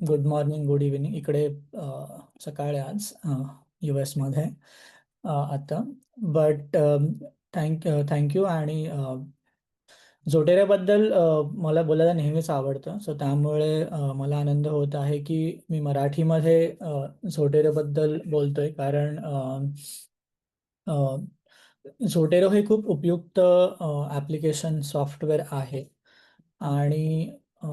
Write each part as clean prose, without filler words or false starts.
Good morning, good evening. इकडे सकाळ आहे आज US मध्ये आता. But thank you. आणि झोटेऱ्याबद्दल मला बोलायला नेहमीच आवडतं. सो त्यामुळे मला आनंद होत आहे की मी मराठीमध्ये झोटेऱ्याबद्दल बोलतोय. कारण अ, झोटेरो हे खूप उपयुक्त ॲप्लिकेशन सॉफ्टवेअर आहे. आणि अ,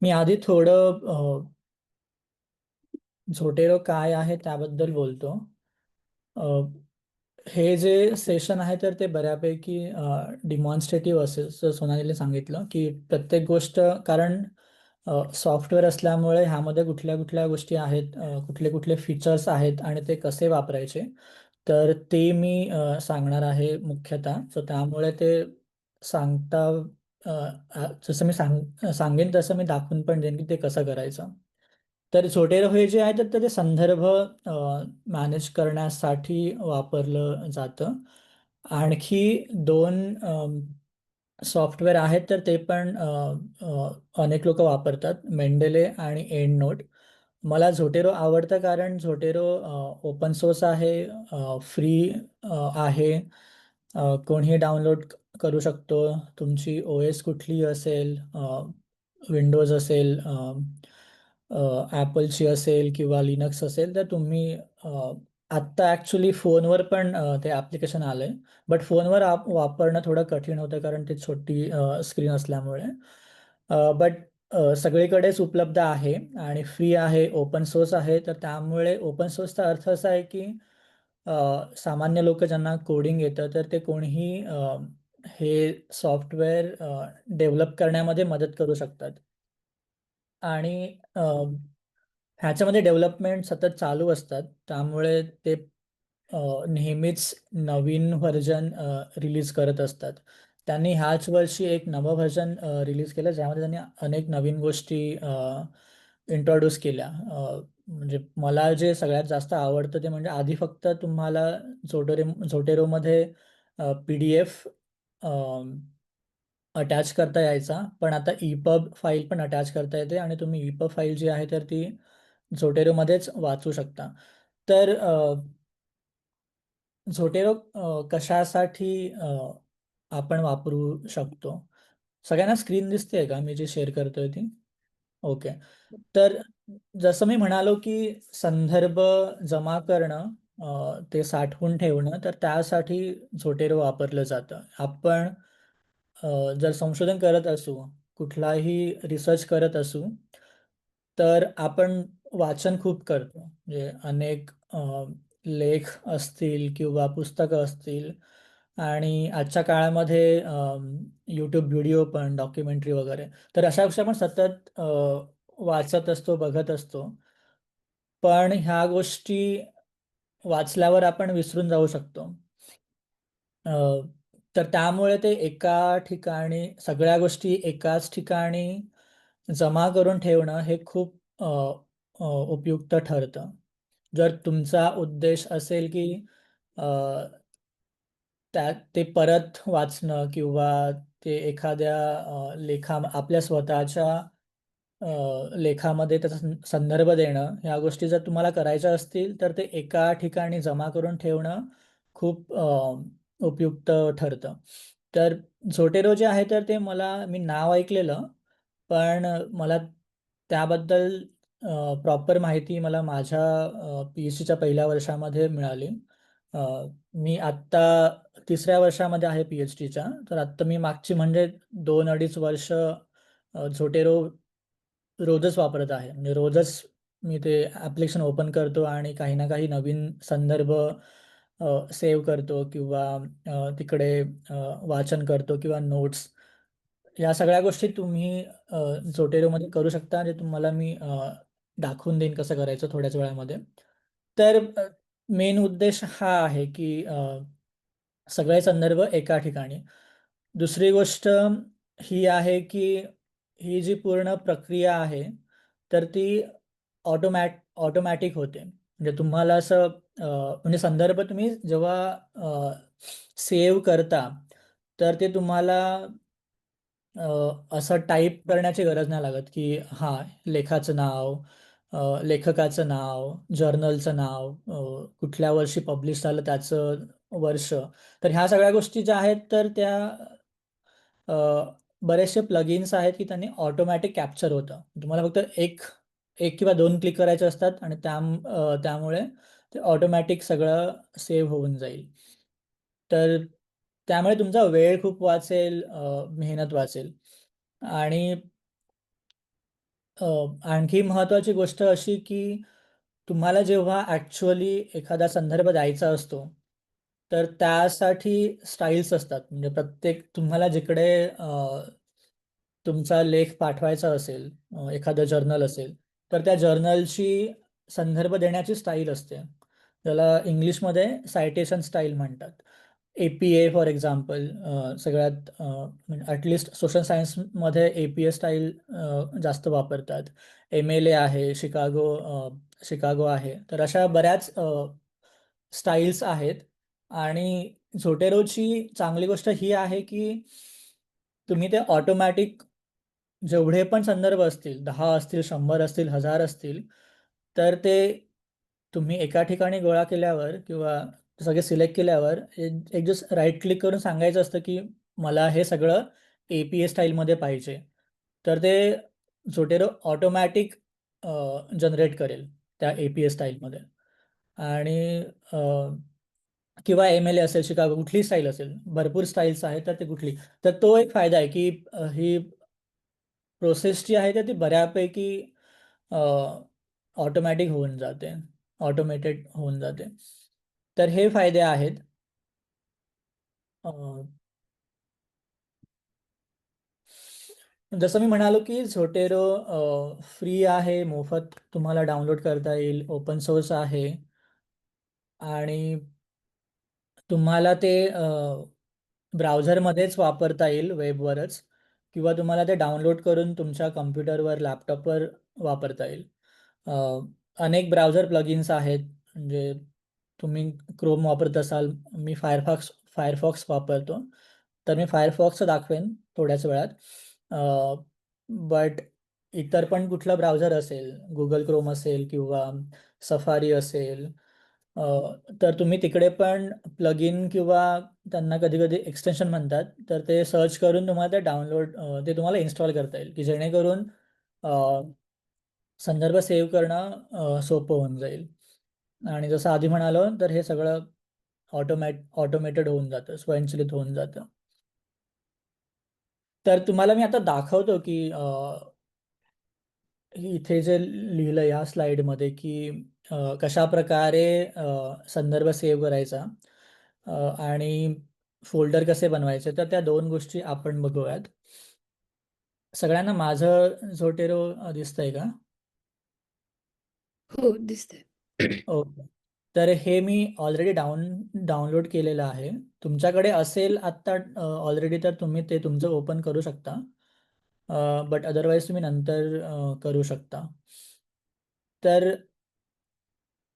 मी आधी थोडं झोटेरो काय आहे त्याबद्दल बोलतो. अ, हे जे सेशन आहे तर ते बऱ्यापैकी डिमॉन्स्ट्रेटिव्ह असेल. जसं सोनालीने सांगितलं की प्रत्येक गोष्ट, कारण सॉफ्टवेअर असल्यामुळे ह्यामध्ये कुठल्या कुठल्या गोष्टी आहेत, कुठले कुठले फीचर्स आहेत आणि ते कसे वापरायचे, तर ते मी सांगणार आहे मुख्यतः. सो त्यामुळे ते सांगता जसं मी सांगेन तसं मी दाखवून पण देईन की ते कसं करायचं. तर झोटेरो हे जे आहे तर ते संदर्भ मॅनेज करण्यासाठी वापरलं जातं. आणखी दोन सॉफ्टवेअर आहेत तर ते पण अनेक लोक वापरतात, मेंडेले आणि एंड नोट. मला झोटेरो आवडतं कारण झोटेरो ओपन सोर्स आहे, फ्री आहे, कोणीही डाउनलोड करू शकतो. तुमची OS कुठली असेल, विंडोज असेल, ॲपलची असेल किंवा लिनक्स असेल, तर तुम्ही आत्ता ॲक्च्युली फोनवर पण ते ॲप्लिकेशन आलं आहे. बट फोनवर वापरणं थोडं कठीण होतं कारण ते छोटी स्क्रीन असल्यामुळे. बट सगळीकडेच उपलब्ध आहे आणि फ्री आहे, ओपन सोर्स आहे. तर त्यामुळे ओपन सोर्सचा अर्थ असा आहे की सामान्य लोक ज्यांना कोडिंग येतं तर ते कोणीही हे सॉफ्टवेअर डेव्हलप करण्यामध्ये मदत करू शकतात. आणि ह्याच्यामध्ये डेव्हलपमेंट सतत चालू असतात. त्यामुळे ते नेहमीच नवीन व्हर्जन रिलीज करत असतात. त्यांनी ह्याच वर्षी एक नवं व्हर्जन रिलीज केलं ज्यामध्ये त्यांनी अनेक नवीन गोष्टी इंट्रोड्यूस केल्या. म्हणजे मला जे सगळ्यात जास्त आवडतं ते म्हणजे आधी फक्त तुम्हाला झोटेरोमध्ये PDF अटॅच करता यायचा, पण आता EPUB फाईल पण अटॅच करता येते आणि तुम्ही EPUB फाईल जी आहे तर ती झोटेरोमध्येच वाचू शकता. तर झोटेरो कशासाठी आपण वापरू शकतो? सगळ्यांना स्क्रीन दिसते का मी जे शेअर करतोय ती? ओके. तर जसं मी म्हणालो की संदर्भ जमा करणं, ते साठवून ठेवणं, तर त्यासाठी झोटेरो वापरलं जातं. आपण जर संशोधन करत असू, कुठलाही रिसर्च करत असू, तर आपण वाचन खूप करतो. म्हणजे अनेक लेख असतील किंवा पुस्तकं असतील. आणि आजच्या काळामध्ये यूट्यूब व्हिडिओ पण, डॉक्युमेंटरी वगैरे. तर अशा गोष्टी आपण सतत वाचत असतो, बघत असतो. पण ह्या गोष्टी वाचल्यावर आपण विसरून जाऊ शकतो. अ, तर त्यामुळे ते एका ठिकाणी सगळ्या गोष्टी एकाच ठिकाणी जमा करून ठेवणं हे खूप उपयुक्त ठरतं. जर तुमचा उद्देश असेल की अ, ते परत वाचणं किंवा ते एखाद्या आपल्या स्वतःच्या लेखामध्ये त्याचा संदर्भ देणं, ह्या गोष्टी जर तुम्हाला करायच्या असतील तर ते एका ठिकाणी जमा करून ठेवणं खूप उपयुक्त ठरतं. तर झोटेरो जे आहे तर ते मी नाव ऐकलेलं, पण मला त्याबद्दल प्रॉपर माहिती मला माझ्या PhDच्या पहिल्या वर्षामध्ये मिळाली. अ, मी आत्ता 3ऱ्या वर्षामध्ये आहे PhDच्या. तर आत्ता मी मागची म्हणजे 2-2.5 वर्ष झोटेरो रोजच वापरत आहे. म्हणजे रोजच मी ते ॲप्लिकेशन ओपन करतो आणि काही ना काही नवीन संदर्भ सेव्ह करतो किंवा तिकडे वाचन करतो किंवा नोट्स. या सगळ्या गोष्टी तुम्ही झोटेरोमध्ये करू शकता आणि तुम्हाला मी दाखवून देईन कसं करायचं थोड्याच वेळामध्ये. तर मेन उद्देश हा आहे की सगळे संदर्भ एका ठिकाणी. दुसरी गोष्ट ही आहे की ही जी पूर्ण प्रक्रिया आहे तर ती ऑटोमॅटिक होते. म्हणजे तुम्हाला असं म्हणजे संदर्भ तुम्ही जेव्हा सेव्ह करता तर ते तुम्हाला असं टाईप करण्याची गरज नाही लागत, की हां, लेखाचं नाव, लेखकाचं नाव, जर्नलचं नाव, कुठल्या वर्षी पब्लिश झालं त्याचं वर्ष. तर ह्या सगळ्या गोष्टी ज्या आहेत तर त्या अ, बरेचसे प्लगइन्स आहेत की त्यांनी ऑटोमॅटिक कॅप्चर होतं. तुम्हाला फक्त एक एक किंवा 2 क्लिक करायचे असतात आणि त्यामुळे ते ऑटोमॅटिक सगळं सेव्ह होऊन जाईल. तर त्यामुळे तुमचा वेळ खूप वाचेल, मेहनत वाचेल. आणि आणखी महत्त्वाची गोष्ट अशी की तुम्हाला जेव्हा ॲक्च्युअली एखादा संदर्भ द्यायचा असतो, तर त्यासाठी स्टाईल्स असतात. म्हणजे प्रत्येक तुम्हाला जिकडे तुमचा लेख पाठवायचा असेल, एखादं जर्नल असेल, तर त्या जर्नलची संदर्भ देण्याची स्टाईल असते. त्याला इंग्लिशमध्ये सायटेशन स्टाईल म्हणतात. ए-पी-ए फॉर एक्झाम्पल, सगळ्यात म्हणजे ॲटलिस्ट सोशल सायन्समध्ये ए-पी-ए स्टाईल जास्त वापरतात. एम-एल-ए आहे, शिकागो आहे. तर अशा बऱ्याच स्टाईल्स आहेत. आणि झोटेरोची चांगली गोष्ट ही आहे की तुम्ही ते ऑटोमॅटिक जेवढे पण संदर्भ असतील, 10 असतील, 100 असतील, 1000 असतील, तर ते तुम्ही एका ठिकाणी गोळा केल्यावर किंवा सगळे सिलेक्ट केल्यावर एक एक जस्ट राईट क्लिक करून सांगायचं असतं, की मला हे सगळं ए-पी-ए स्टाईलमध्ये पाहिजे. तर ते झोटेरो ऑटोमॅटिक जनरेट करेल त्या ए-पी-ए स्टाईलमध्ये. आणि अ, किंवा एम-एल-ए असेल, शिकागो कुठलीही स्टाईल असेल, भरपूर स्टाईल्स आहेत, तर ते कुठली. तर तो एक फायदा आहे, की ही प्रोसेस जी आहे तर ती बऱ्यापैकी ऑटोमॅटिक होऊन जाते, ऑटोमेटेड होऊन जाते. तर हे फायदे आहेत. अ, जसं मी म्हणालो की झोटेरो फ्री आहे, मोफत तुम्हाला डाउनलोड करता येईल, ओपन सोर्स आहे. आणि तुम्हाला ते ब्राउझरमध्येच वापरता येईल, वेबवरच, किंवा तुम्हाला ते डाउनलोड करून तुमच्या कम्प्युटरवर, लॅपटॉपवर वापरता येईल. अ, अनेक ब्राउझर प्लगइन्स आहेत. म्हणजे तुम्ही क्रोम वापरत असाल, मी फायरफॉक्स वापरतो. तर मी फायरफॉक्सचं दाखवेन थोड्याच वेळात. बट इतर पण कुठलं ब्राउझर असेल, गुगल क्रोम असेल किंवा सफारी असेल, अ, तर तुम्ही तिकडे पण प्लगइन किंवा त्यांना कधी-कधी एक्सटेन्शन म्हणतात. तर ते सर्च करून तुम्हाला ते ते तुम्हाला इन्स्टॉल करता येईल, की जेणेकरून अ, संदर्भ सेव्ह करणं सोपं होऊन जाईल. आणि जसं आधी म्हणालो, तर हे सगळं ऑटोमेटेड होऊन जातं, स्वयंचलित होऊन जातं. तर तुम्हाला मी आता दाखवतो, की इथे जे लिहिलं या स्लाइडमध्ये, की कशाप्रकारे संदर्भ सेव्ह करायचा, अ, आणि फोल्डर कसे बनवायचे, तर त्या 2 गोष्टी आपण बघूयात. सगळ्यांना माझं झोटेरो दिसतंय का? हो, दिसतंय. ओके. तर हे मी ऑलरेडी डाउनलोड केलेलं आहे. तुमच्याकडे असेल आत्ता ऑलरेडी, तर तुम्ही ते तुमचं ओपन करू शकता. बट अदरवाईज तुम्ही नंतर करू शकता. तर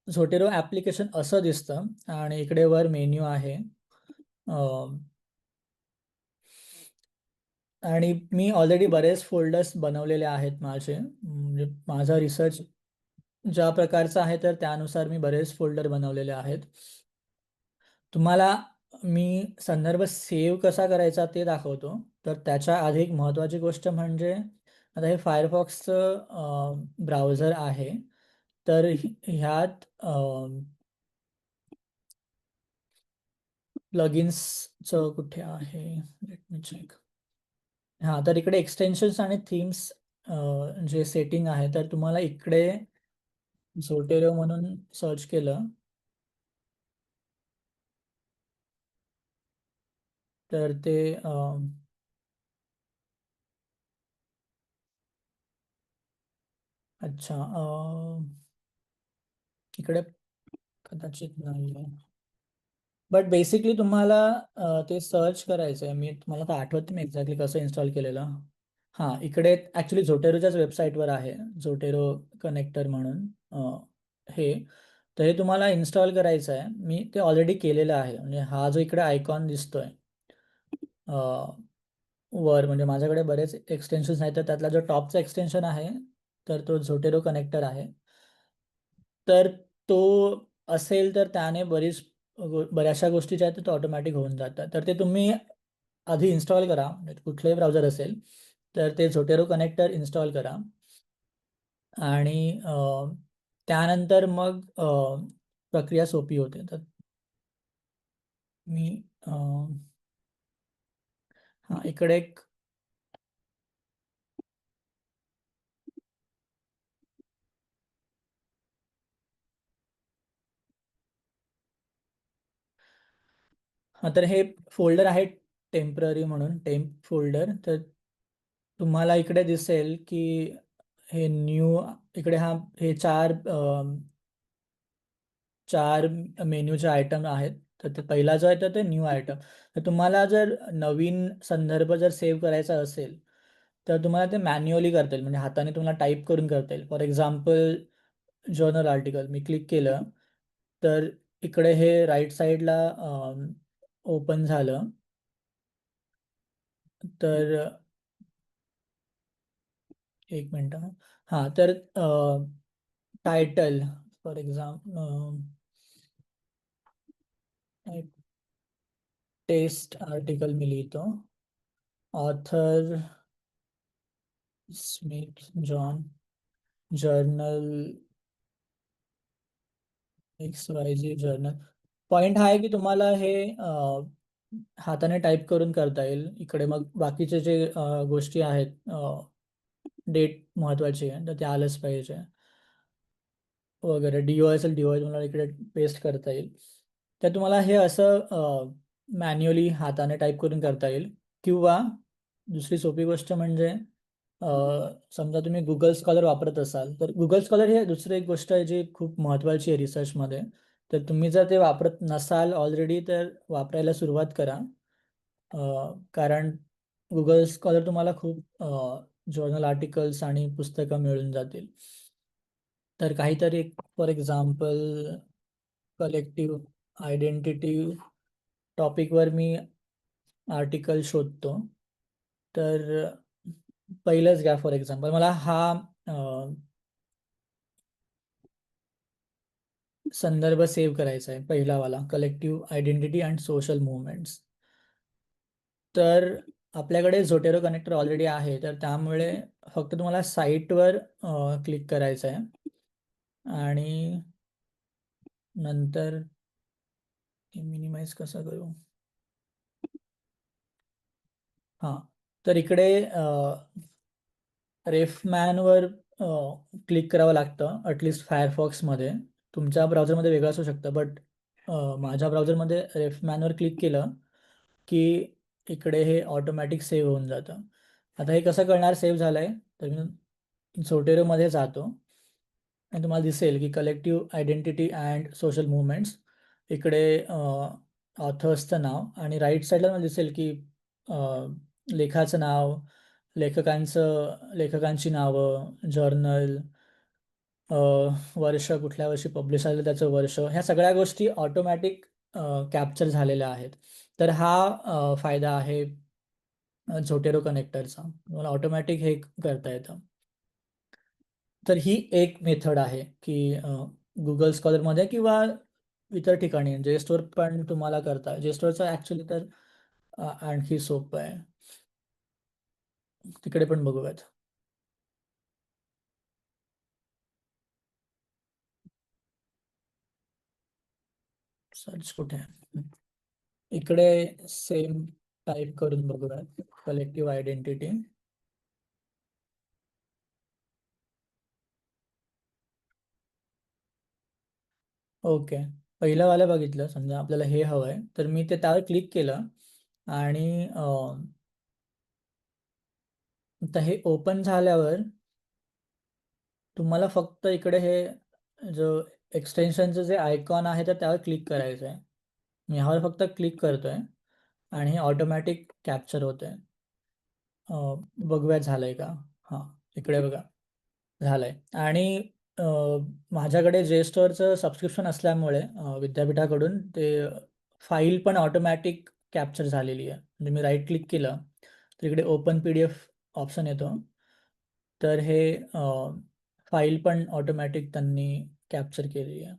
झोटेरो ॲप्लिकेशन असं दिसतं आणि इकडे वर मेन्यू आहे. अ, आणि मी ऑलरेडी बरेच फोल्डर्स बनवलेले आहेत माझे. म्हणजे माझा रिसर्च ज्या प्रकारचा आहे तर त्यानुसार मी बरेच फोल्डर बनवलेले आहेत. तुम्हाला मी संदर्भ सेव्ह कसा करायचा ते दाखवतो. तर त्याच्या आधी एक महत्त्वाची गोष्ट म्हणजे आता हे फायरफॉक्सचं ब्राउझर आहे. तर ह्यात प्लगइन्सचं कुठे आहे? Let me check. हां, तर इकडे एक्सटेन्शन्स आणि थीम्स जे सेटिंग आहे, तर तुम्हाला इकडे झोटेरो म्हणून सर्च केलं, तर ते अच्छा, इकडे कदाचित नाही आहे. बट बेसिकली तुम्हाला ते सर्च करायचं आहे. मी तुम्हाला तर आठवत नाही एक्झॅक्टली कसं इन्स्टॉल केलेलं. हां, इकडे ॲक्च्युली झोटेरोच्याच वेबसाईटवर आहे, झोटेरो कनेक्टर म्हणून, हे. तर हे तुम्हाला इन्स्टॉल करायचं आहे. मी ते ऑलरेडी केलेलं आहे. म्हणजे हा जो इकडे आयकॉन दिसतोय, वर म्हणजे माझ्याकडे बरेच एक्सटेन्शन्स आहेत तर त्यातला जो टॉपचा एक्सटेन्शन आहे तर तो झोटेरो कनेक्टर आहे. तर तो असेल तर त्याने बऱ्याचशा गोष्टी ज्या आहेत ते ऑटोमॅटिक होऊन जातात. तर ते तुम्ही आधी इन्स्टॉल करा, म्हणजे कुठलंही ब्राउझर असेल तर ते झोटेरो कनेक्टर इन्स्टॉल करा आणि त्यानंतर मग प्रक्रिया सोपी होते. तर मी हां इकडे एक हां तर हे फोल्डर आहे टेम्पररी म्हणून टेम्प फोल्डर. तर तुम्हाला इकडे दिसेल की हे न्यू इकडे हे चार मेन्यूचे आयटम आहेत. तर ते पहिला जो आहे तर ते न्यू आयटम. तर तुम्हाला जर नवीन संदर्भ जर सेव्ह करायचा असेल तर तुम्हाला ते मॅन्युअली करता येईल, म्हणजे हाताने तुम्हाला टाईप करून करता येईल. For example journal article me click केलं तर इकडे हे राईट साईडला ओपन झालं. तर एक मिनटं. हां तर title for example test article मी लिहितो. Author Smith John, journal XYZ journal. Point हा आहे की तुम्हाला हे हाताने टाईप करून करता येईल. इकडे मग बाकीचे जे गोष्टी आहेत, डेट महत्वाची आहे तर ते आलंच पाहिजे वगैरे. DO असेल DO तुम्हाला इकडे पेस्ट करता येईल. तर तुम्हाला हे असं मॅन्युअली हाताने टाईप करून करता येईल. किंवा दुसरी सोपी गोष्ट म्हणजे अ, समजा तुम्ही गुगल स्कॉलर वापरत असाल तर गुगल स्कॉलर ही दुसरी एक गोष्ट आहे जी खूप महत्त्वाची आहे रिसर्चमध्ये. तर तुम्ही जर ते वापरत नसाल ऑलरेडी तर वापरायला सुरुवात करा. कारण गुगल स्कॉलर तुम्हाला खूप जर्नल आर्टिकल्स आणि पुस्तकं मिळून जातील. तर काहीतरी फॉर एक्झाम्पल कलेक्टिव्ह आयडेंटिटी टॉपिकवर मी आर्टिकल शोधतो. तर पहिलंच घ्या फॉर एक्झाम्पल मला हा अ, संदर्भ सेव्ह करायचा आहे पहिलावाला collective identity and social movements. तर आपल्याकडे झोटेरो कनेक्टर ऑलरेडी आहे तर त्यामुळे फक्त तुम्हाला साईटवर क्लिक करायचं आहे आणि नंतर मिनिमाइज कसं करू. हां तर इकडे रेफमॅनवर क्लिक करावं लागतं ॲटलिस्ट फायरफॉक्समध्ये. तुमच्या ब्राउझरमध्ये वेगळं असू शकतं बट माझ्या ब्राउझरमध्ये रेफमॅनवर क्लिक केलं की इकडे हे ऑटोमॅटिक सेव्ह होऊन जातं. आता हे कसं कळणार सेव्ह झालं आहे. तर मी झोटेरोमध्ये जातो आणि तुम्हाला दिसेल की collective identity and social movements इकडे ऑथर्सचं नाव आणि राईट साईडला मला दिसेल की लेखाचं नाव, लेखकांची नावं, जर्नल, वर्ष कुठल्या वर्षी पब्लिश झालं त्याचं वर्ष, ह्या सगळ्या गोष्टी ऑटोमॅटिक कॅप्चर झालेल्या आहेत. तर हा फायदा आहे झोटेरो कनेक्टरचा. तुम्हाला ऑटोमॅटिक हे करता येतं. तर ही एक मेथड आहे की गुगल स्कॉलरमध्ये किंवा इतर ठिकाणी जे स्टोअर पण तुम्हाला करता. जे स्टोअरचं ॲक्च्युली तर आणखी सोपं आहे. तिकडे पण बघूयात. सर्च कुठे आहे? इकडे सेम टाईप करून बघूयात कलेक्टिव्ह आयडेंटिटी. ओके. पहिलं वालं बघितलं समजा आपल्याला हे हवं आहे तर मी ते त्यावर क्लिक केलं आणि आता हे ओपन झाल्यावर तुम्हाला फक्त इकडे हे जो एक्सटेन्शनचं जे आयकॉन आहे तर त्यावर क्लिक करायचं आहे. मी ह्यावर फक्त क्लिक करतोय आणि हे ऑटोमॅटिक कॅप्चर होत आहे. बघूयात झालंय का. हां इकडे बघा झालंय. आणि अ, माझ्याकडे जे स्टोअरचं सबस्क्रिप्शन असल्यामुळे विद्यापीठाकडून ते फाईल पण ऑटोमॅटिक कॅप्चर झालेली आहे. म्हणजे मी राईट क्लिक केलं तर इकडे ओपन PDF ऑप्शन येतो. तर हे फाईल पण ऑटोमॅटिक त्यांनी कॅप्चर केली आहे.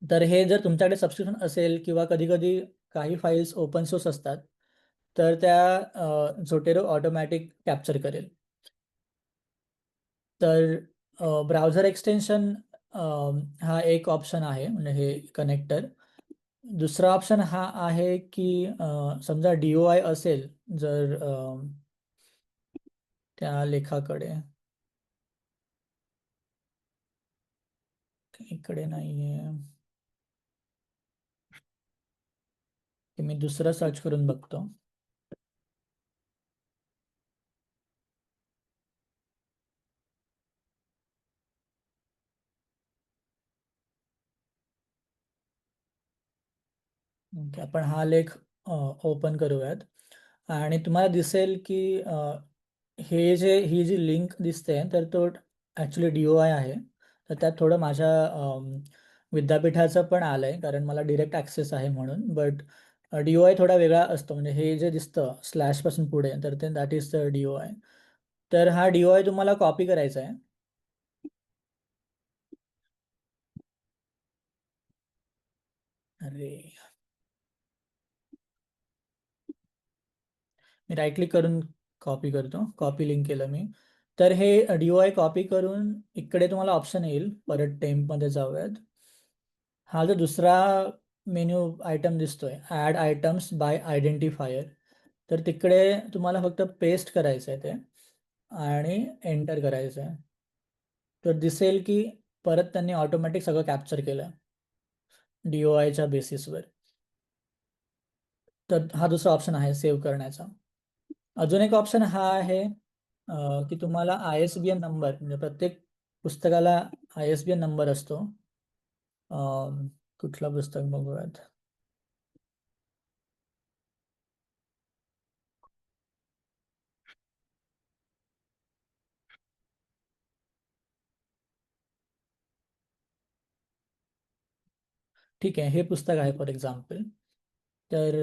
तर हे जर तुमच्याकडे सबस्क्रिप्शन असेल किंवा कधी-कधी काही फाईल्स ओपन सोर्स असतात, तर त्या झोटेरो ऑटोमॅटिक कॅप्चर करेल. तर ब्राउझर एक्सटेन्शन हा एक ऑप्शन आहे, म्हणजे हे कनेक्टर. दुसरा ऑप्शन हा आहे की समजा DOI असेल जर त्या लेखाकडे, इकडे नाहीये, ते मी दुसरं सर्च करून बघतो. ओके, आपण हा लेख ओपन करूयात आणि तुम्हाला दिसेल की ही जी लिंक दिसते तर तो ॲक्च्युली DOI आहे. तर त्यात थोडं माझ्या विद्यापीठाचं पण आलं आहे, कारण मला डिरेक्ट ॲक्सेस आहे म्हणून. बट DOI थोडा वेगळा असतो, म्हणजे हे जे दिसतं स्लॅशपासून पुढे, तर ते दॅट इज द DOI. तर हा DOI तुम्हाला कॉपी करायचा आहे. अरे, मी राईट क्लिक करून कॉपी करतो, कॉपी लिंक केलं मी. तर हे DOI कॉपी करून इकडे तुम्हाला ऑप्शन येईल, परत टेम्पमध्ये जाऊयात. हा जो दुसरा मेन्यू आयटम दिसतोय, ॲड आयटम्स बाय आयडेंटिफायर, तर तिकडे तुम्हाला फक्त पेस्ट करायचं आहे ते आणि एंटर करायचं आहे. तर दिसेल की परत त्यांनी ऑटोमॅटिक सगळं कॅप्चर केलं DOIच्या बेसिसवर. तर हा दुसरा ऑप्शन आहे सेव्ह करण्याचा. अजून एक ऑप्शन हा आहे की तुम्हाला ISBN नंबर, म्हणजे प्रत्येक पुस्तकाला ISBN नंबर असतो. कुठलं पुस्तक बघूयात. ठीक आहे, हे पुस्तक आहे फॉर एक्झाम्पल. तर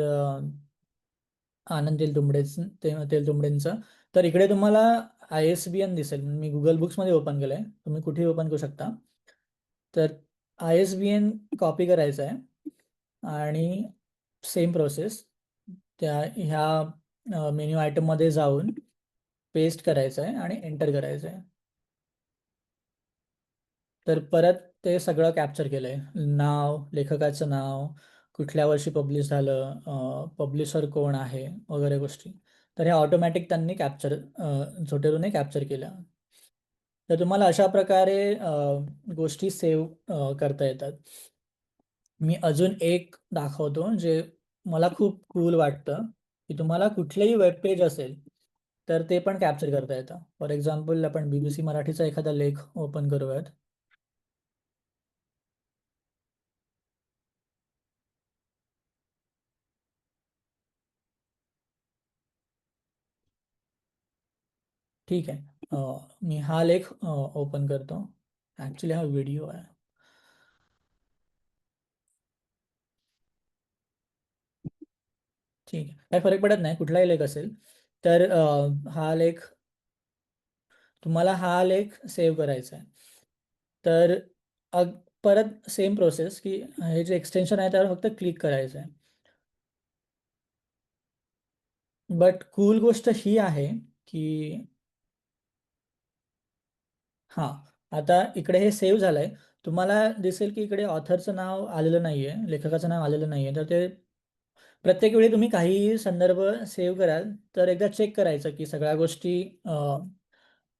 आनंद तेलतुंबडेंचं. तर इकडे तुम्हाला ISBN दिसेल. मी गुगल बुक्समध्ये ओपन केलं आहे, तुम्ही कुठेही ओपन करू शकता. तर ISBN कॉपी करायचं आहे आणि सेम प्रोसेस ह्या मेन्यू आयटममध्ये जाऊन पेस्ट करायचं आहे आणि एंटर करायचं आहे. तर परत ते सगळं कॅप्चर केलं आहे, नाव, लेखकाचं नाव, कुठल्या वर्षी पब्लिश झालं, पब्लिशर कोण आहे, वगैरे गोष्टी. तर हे ऑटोमॅटिक त्यांनी झोटेरोने कॅप्चर केल्या. तर तुम्हाला अशा प्रकारे गोष्टी सेव्ह करता येतात. मी अजून एक दाखवतो जे मला खूप कूल वाटतं, की तुम्हाला कुठलेही वेब पेज असेल तर ते पण कॅप्चर करता येतं. फॉर एक्झाम्पल आपण BBC मराठीचा एखादा लेख ओपन करूयात. ठीक आहे, मी हा लेख ओपन करतो. ॲक्च्युली हा व्हिडिओ आहे. ठीक आहे, काही फरक पडत नाही कुठलाही लेख असेल. तर तुम्हाला हा लेख सेव्ह करायचा आहे. तर अग परत सेम प्रोसेस, की हे जे एक्सटेन्शन आहे त्यावर फक्त क्लिक करायचं आहे. बट कूल गोष्ट ही आहे की हां, आता इकडे हे सेव्ह झालंय. तुम्हाला दिसेल की इकडे ऑथरचं नाव आलेलं नाहीये, लेखकाचं नाव आलेलं नाहीये. तर ते प्रत्येक वेळी तुम्ही काहीही संदर्भ सेव्ह कराल, तर एकदा चेक करायचं की सगळ्या गोष्टी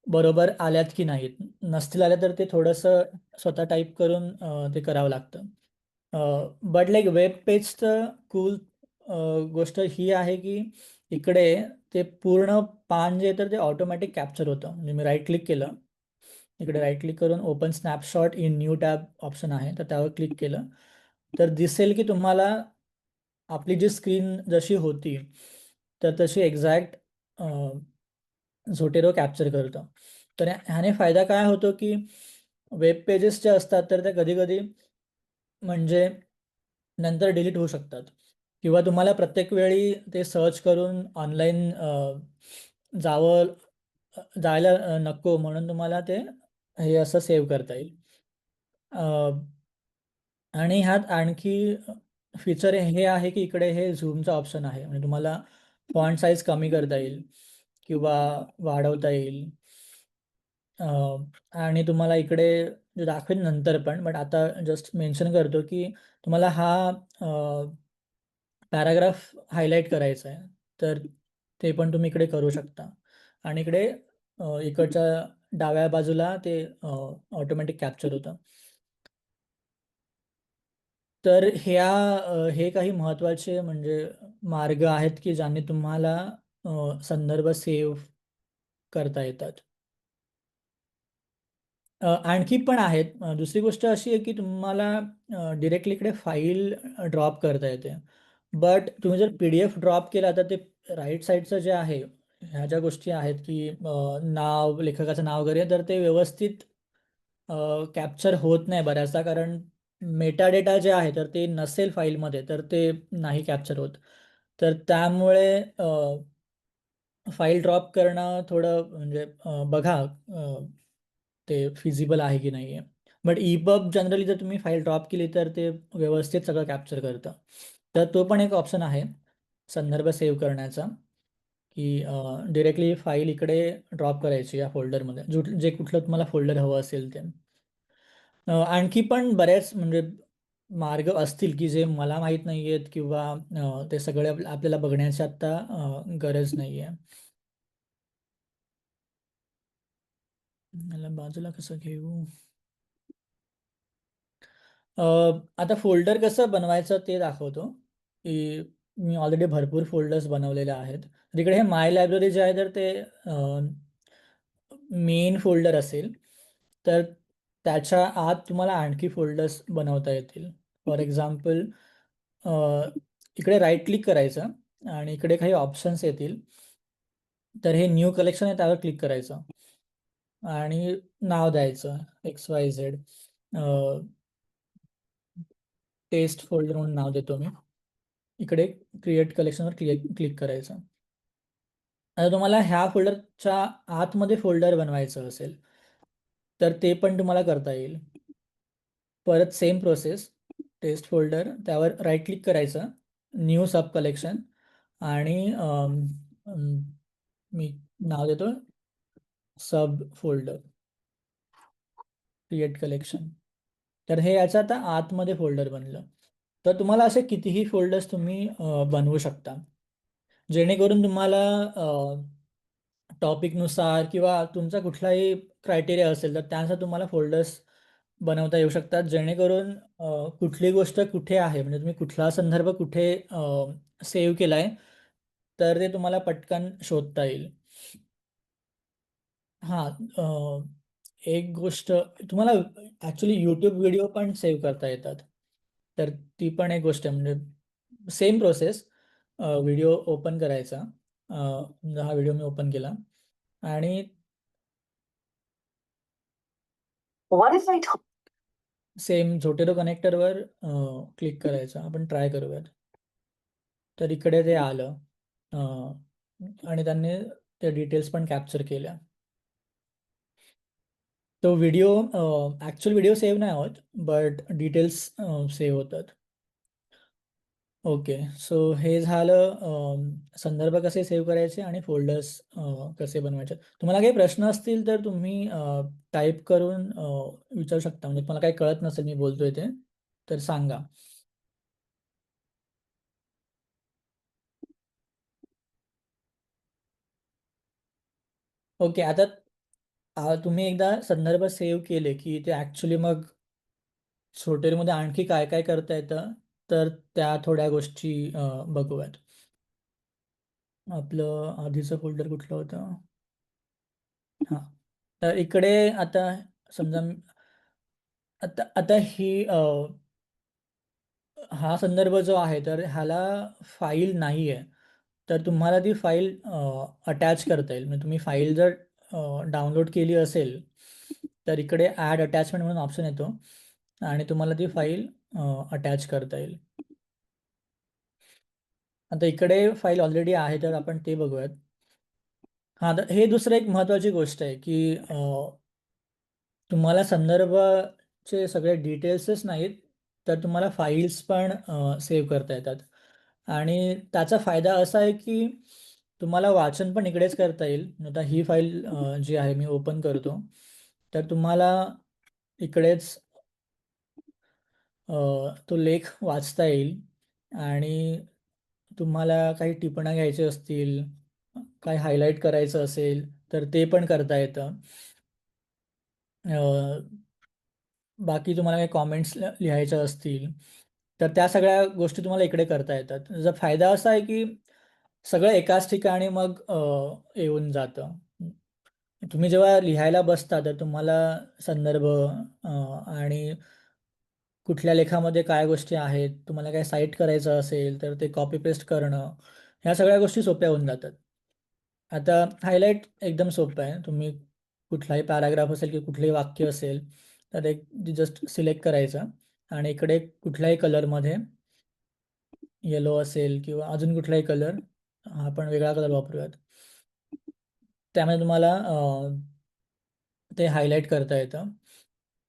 बरोबर आल्यात की नाहीत. नसतील आल्या तर ते थोडंसं स्वतः टाईप करून ते करावं लागतं. बट लाईक वेब पेजचं कूल गोष्ट ही आहे की इकडे ते पूर्ण पान जे आहे तर ते ऑटोमॅटिक कॅप्चर होतं. म्हणजे मी राईट क्लिक केलं, इकडे राईट क्लिक करून open snapshot in new tab option आहे, तर त्यावर क्लिक केलं तर दिसेल की तुम्हाला आपली जी स्क्रीन जशी होती तर तशी एक्झॅक्ट झोटेरो कॅप्चर करतं. तर ह्याने फायदा काय होतो की वेब पेजेस जे असतात तर त्या कधी कधी म्हणजे नंतर डिलीट होऊ शकतात. किंवा तुम्हाला प्रत्येक वेळी ते सर्च करून ऑनलाईन जावं जायला नको म्हणून तुम्हाला ते हे असं सेव्ह करता येईल. आणि ह्यात आणखी फीचर हे आहे की इकडे हे झूमचं ऑप्शन आहे, म्हणजे तुम्हाला फॉन्ट साईज कमी करता येईल किंवा वाढवता येईल. आणि तुम्हाला इकडे जे दाखवेन नंतर पण, बट आता जस्ट मेन्शन करतो की तुम्हाला हा पॅराग्राफ हायलाईट करायचा आहे, तर ते पण तुम्ही इकडे करू शकता. आणि इकडे इकडच्या डाव्या बाजूला ते ऑटोमॅटिक कॅप्चर होतं. तर हे काही महत्त्वाचे म्हणजे मार्ग आहेत की ज्याने तुम्हाला संदर्भ सेव्ह करता येतात. आणखी पण आहेत. दुसरी गोष्ट अशी आहे की तुम्हाला डिरेक्टली इकडे फाईल ड्रॉप करता येते. बट तुम्ही जर PDF ड्रॉप केला तर ते राईट साईडचं जे आहे, ह्या ज्या गोष्टी आहेत की नाव, लेखकाचं नाव वगैरे, तर ते व्यवस्थित कॅप्चर होत नाही बऱ्याचदा, कारण मेटा डेटा जे आहे तर ते नसेल फाईलमध्ये तर ते नाही कॅप्चर होत. तर त्यामुळे फाईल ड्रॉप करणं थोडं म्हणजे बघा ते फिजिबल आहे की नाही आहे. बट EPUB जनरली जर तुम्ही फाईल ड्रॉप केली तर ते व्यवस्थित सगळं कॅप्चर करतं. तर तो पण एक ऑप्शन आहे संदर्भ सेव्ह करण्याचा, की डिरेक्टली फाईल इकडे ड्रॉप करायची या फोल्डरमध्ये, जे कुठलं तुम्हाला फोल्डर हवं असेल ते. आणखी पण बरेच म्हणजे मार्ग असतील की जे मला माहीत नाही आहेत, किंवा ते सगळे आपल्याला बघण्याची आत्ता गरज नाही आहे. मला बाजूला कसं घेऊ? अ, आता फोल्डर कसं बनवायचं ते दाखवतो, की मी ऑलरेडी भरपूर फोल्डर्स बनवलेले आहेत. तिकडे हे माय लायब्ररी जे आहे तर ते मेन फोल्डर असेल, तर त्याच्या आत तुम्हाला आणखी फोल्डर्स बनवता येतील. फॉर एक्झाम्पल, इकडे राईट क्लिक करायचं आणि इकडे काही ऑप्शन्स येतील. तर हे न्यू कलेक्शन आहे, त्यावर क्लिक करायचं आणि नाव द्यायचं XYZ. टेस्ट फोल्डर म्हणून नाव देतो मी. इकडे क्रिएट कलेक्शनवर क्लिक करायचं. आता तुम्हाला ह्या फोल्डरच्या आतमध्ये फोल्डर बनवायचं असेल तर ते पण तुम्हाला करता येईल. परत सेम प्रोसेस, टेस्ट फोल्डर, त्यावर राईट क्लिक करायचं, न्यू सब कलेक्शन आणि मी नाव देतो सब फोल्डर, क्रिएट कलेक्शन. तर हे याचं आता आतमध्ये फोल्डर बनलं. तर तुम्हाला असे कितीही फोल्डर्स तुम्ही बनवू शकता, जेणेकरून तुम्हाला टॉपिकनुसार किंवा तुमचा कुठलाही क्रायटेरिया असेल तर त्यानुसार तुम्हाला फोल्डर्स बनवता येऊ शकतात, जेणेकरून कुठली गोष्ट कुठे आहे, म्हणजे तुम्ही कुठला संदर्भ कुठे सेव्ह केला आहे, तर ते तुम्हाला पटकन शोधता येईल. हां, एक गोष्ट तुम्हाला ॲक्च्युली यूट्यूब व्हिडिओ पण सेव्ह करता येतात. तर ती पण एक गोष्ट आहे, म्हणजे सेम प्रोसेस. व्हिडिओ ओपन करायचा. समजा हा व्हिडिओ मी ओपन केला आणि सेम झोटेरो कनेक्टरवर क्लिक करायचं. आपण ट्राय करूयात. तर इकडे ते आलं. आणि त्यांनी त्या डिटेल्स पण कॅप्चर केल्या. तो व्हिडिओ ॲक्च्युअल व्हिडिओ सेव्ह नाही होत, बट डिटेल्स सेव्ह होतात. ओके, सो हे झालं संदर्भ कसे सेव्ह करायचे आणि फोल्डर्स कसे बनवायचे. तुम्हाला काही प्रश्न असतील तर तुम्ही टाईप करून विचारू शकता, म्हणजे तुम्हाला काही कळत नसेल मी बोलतोय ते, तर सांगा. ओके, आता तुम्ही एकदा संदर्भ सेव्ह केले की ते ॲक्च्युली मग छोटेमध्ये आणखी काय काय करता येतं, तर त्या थोड्या गोष्टी बघूयात. आपलं आधीचं फोल्डर कुठलं होतं? हां, तर इकडे आता समजा आता आता ही हा संदर्भ जो आहे तर ह्याला फाईल नाही आहे, तर तुम्हाला ती फाईल अटॅच करता येईल. म्हणजे तुम्ही फाईल जर डाउनलोड केली असेल तर इकडे ॲड अटॅचमेंट म्हणून ऑप्शन येतो आणि तुम्हाला ती फाईल अटॅच करता येईल. आता इकडे फाईल ऑलरेडी आहे तर आपण ते बघूयात. हां, तर हे दुसरं एक महत्त्वाची गोष्ट आहे, की तुम्हाला संदर्भाचे सगळे डिटेल्सच नाहीत, तर तुम्हाला फाईल्स पण सेव्ह करता येतात. आणि त्याचा फायदा असा आहे, की तुम्हाला वाचन पण इकडेच करता येईल. आता ही फाईल जी आहे मी ओपन करतो. तर तुम्हाला इकडेच तो लेख वाचता येईल आणि तुम्हाला काही टिपण्या घ्यायच्या असतील, काही हायलाईट करायचं असेल, तर ते पण करता येतं. बाकी तुम्हाला काही कॉमेंट्स लिहायच्या असतील, तर त्या सगळ्या गोष्टी तुम्हाला इकडे करता येतात. त्याचा फायदा असा आहे, की सगळं एकाच ठिकाणी मग येऊन जातं. तुम्ही जेव्हा लिहायला बसता, तर तुम्हाला संदर्भ आणि कुठल्या लेखामध्ये काय गोष्टी आहेत, तुम्हाला काय साईट करायचं असेल, तर ते कॉपी पेस्ट करणं, ह्या सगळ्या गोष्टी सोप्या होऊन जातात. आता हायलाईट एकदम सोपं आहे. तुम्ही कुठलाही पॅराग्राफ असेल की कुठलंही वाक्य असेल, तर एक जस्ट सिलेक्ट करायचं आणि इकडे कुठल्याही कलरमध्ये येलो असेल किंवा अजून कुठलाही कलर, आपण वेगळा कलर वापरूयात. त्यामुळे तुम्हाला ते हायलाईट करता येतं.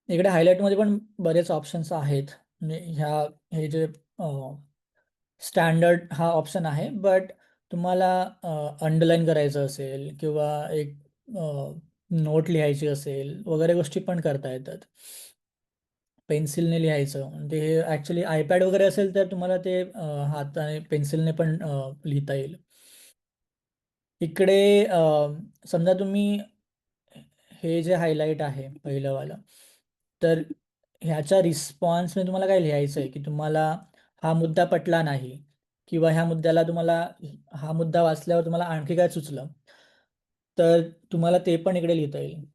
इकडे हायलाईटमध्ये पण बरेच ऑप्शन्स आहेत. म्हणजे हे जे स्टँडर्ड हा ऑप्शन आहे, बट तुम्हाला अंडरलाईन करायचं असेल किंवा एक नोट लिहायची असेल वगैरे गोष्टी पण करता येतात. पेन्सिलने लिहायचं म्हणजे हे ॲक्च्युली आयपॅड वगैरे असेल तर तुम्हाला ते हाताने पेन्सिलने पण लिहिता येईल. इकडे समजा तुम्ही हे जे हायलाईट आहे पहिलंवालं, तर ह्याच्या रिस्पॉन्समध्ये तुम्हाला काय लिहायचं आहे, की तुम्हाला हा मुद्दा पटला नाही किंवा ह्या मुद्द्याला तुम्हाला हा मुद्दा वाचल्यावर तुम्हाला आणखी काय सुचलं, तर तुम्हाला ते पण इकडे लिहिता येईल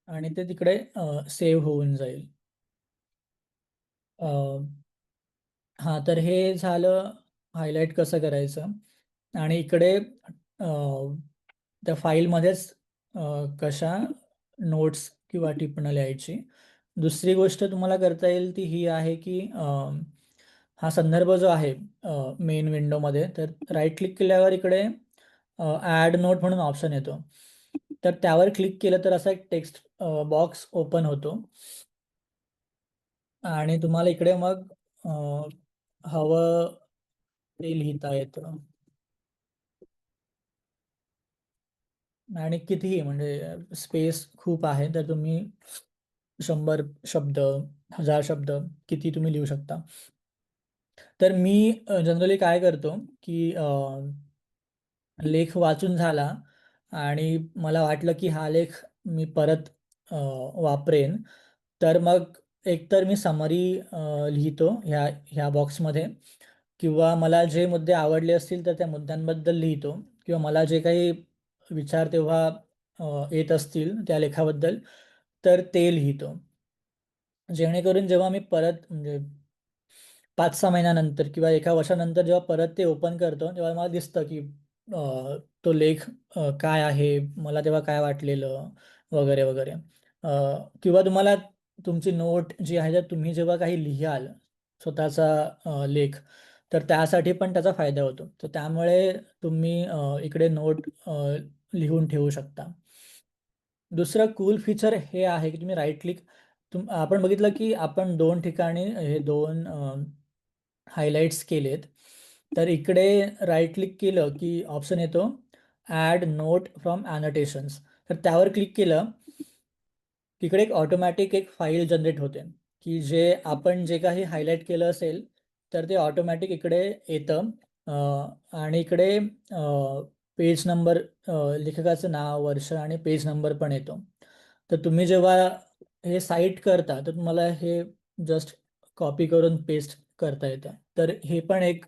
आणि ते तिकडे सेव्ह होऊन जाईल. हां, तर हे झालं हायलाईट कसं करायचं आणि इकडे त्या फाईलमध्येच कशा नोट्स किंवा टिपणं लिहायची. दुसरी गोष्ट तुम्हाला करता येईल ती ही आहे, की हा संदर्भ जो आहे मेन विंडोमध्ये, तर राईट क्लिक केल्यावर इकडे ॲड नोट म्हणून ऑप्शन येतो. तर त्यावर क्लिक केलं तर असा एक टेक्स्ट बॉक्स ओपन होतो आणि तुम्हाला इकडे मग अ, हवं ते लिहिता येतं आणि कितीही म्हणजे स्पेस खूप आहे, तर तुम्ही 100 शब्द, 1000 शब्द किती तुम्ही लिहू शकता. तर मी जनरली काय करतो, की लेख वाचून झाला आणि मला वाटलं, की हा लेख मी परत वापरेन, तर मग एकतर मी समरी लिहितो ह्या बॉक्समध्ये किंवा मला जे मुद्दे आवडले असतील तर त्या मुद्द्यांबद्दल लिहितो किंवा मला जे काही विचार तेव्हा येत असतील त्या लेखाबद्दल तर ते लिहितो. जेणेकरून जेव्हा मी परत म्हणजे 5-6 महिन्यानंतर किंवा एका वर्षानंतर जेव्हा परत ते ओपन करतो, तेव्हा मला दिसतं की तो लेख काय आहे, मला तेव्हा काय वाटलेलं वगैरे, वगैरे. किंवा तुम्हाला तुमची नोट जी आहे, तर तुम्ही जेव्हा काही लिहाल स्वतःचा लेख, तर त्यासाठी पण त्याचा फायदा होतो. तर त्यामुळे तुम्ही इकडे नोट लिहून ठेवू शकता. दुसरं कूल फीचर हे आहे, की तुम्ही राईट क्लिक आपण बघितलं, की आपण 2 ठिकाणी हे 2 हायलाइट्स केलेत. तर इकडे राईट क्लिक केलं, की ऑप्शन येतो ॲड नोट फ्रॉम ॲनोटेशन्स. तर त्यावर क्लिक केलं, तिकडे एक ऑटोमॅटिक एक फाईल जनरेट होते, की जे आपण जे काही हायलाइट केलं असेल, तर ते ऑटोमॅटिक इकडे येतं आणि इकडे पेज नंबर लेखकाचं नाव, वर्ष आणि पेज नंबर पण येतो. तर तुम्ही जेव्हा हे साईट करता, तर तुम्हाला हे जस्ट कॉपी करून पेस्ट करता येतं. तर हे पण एक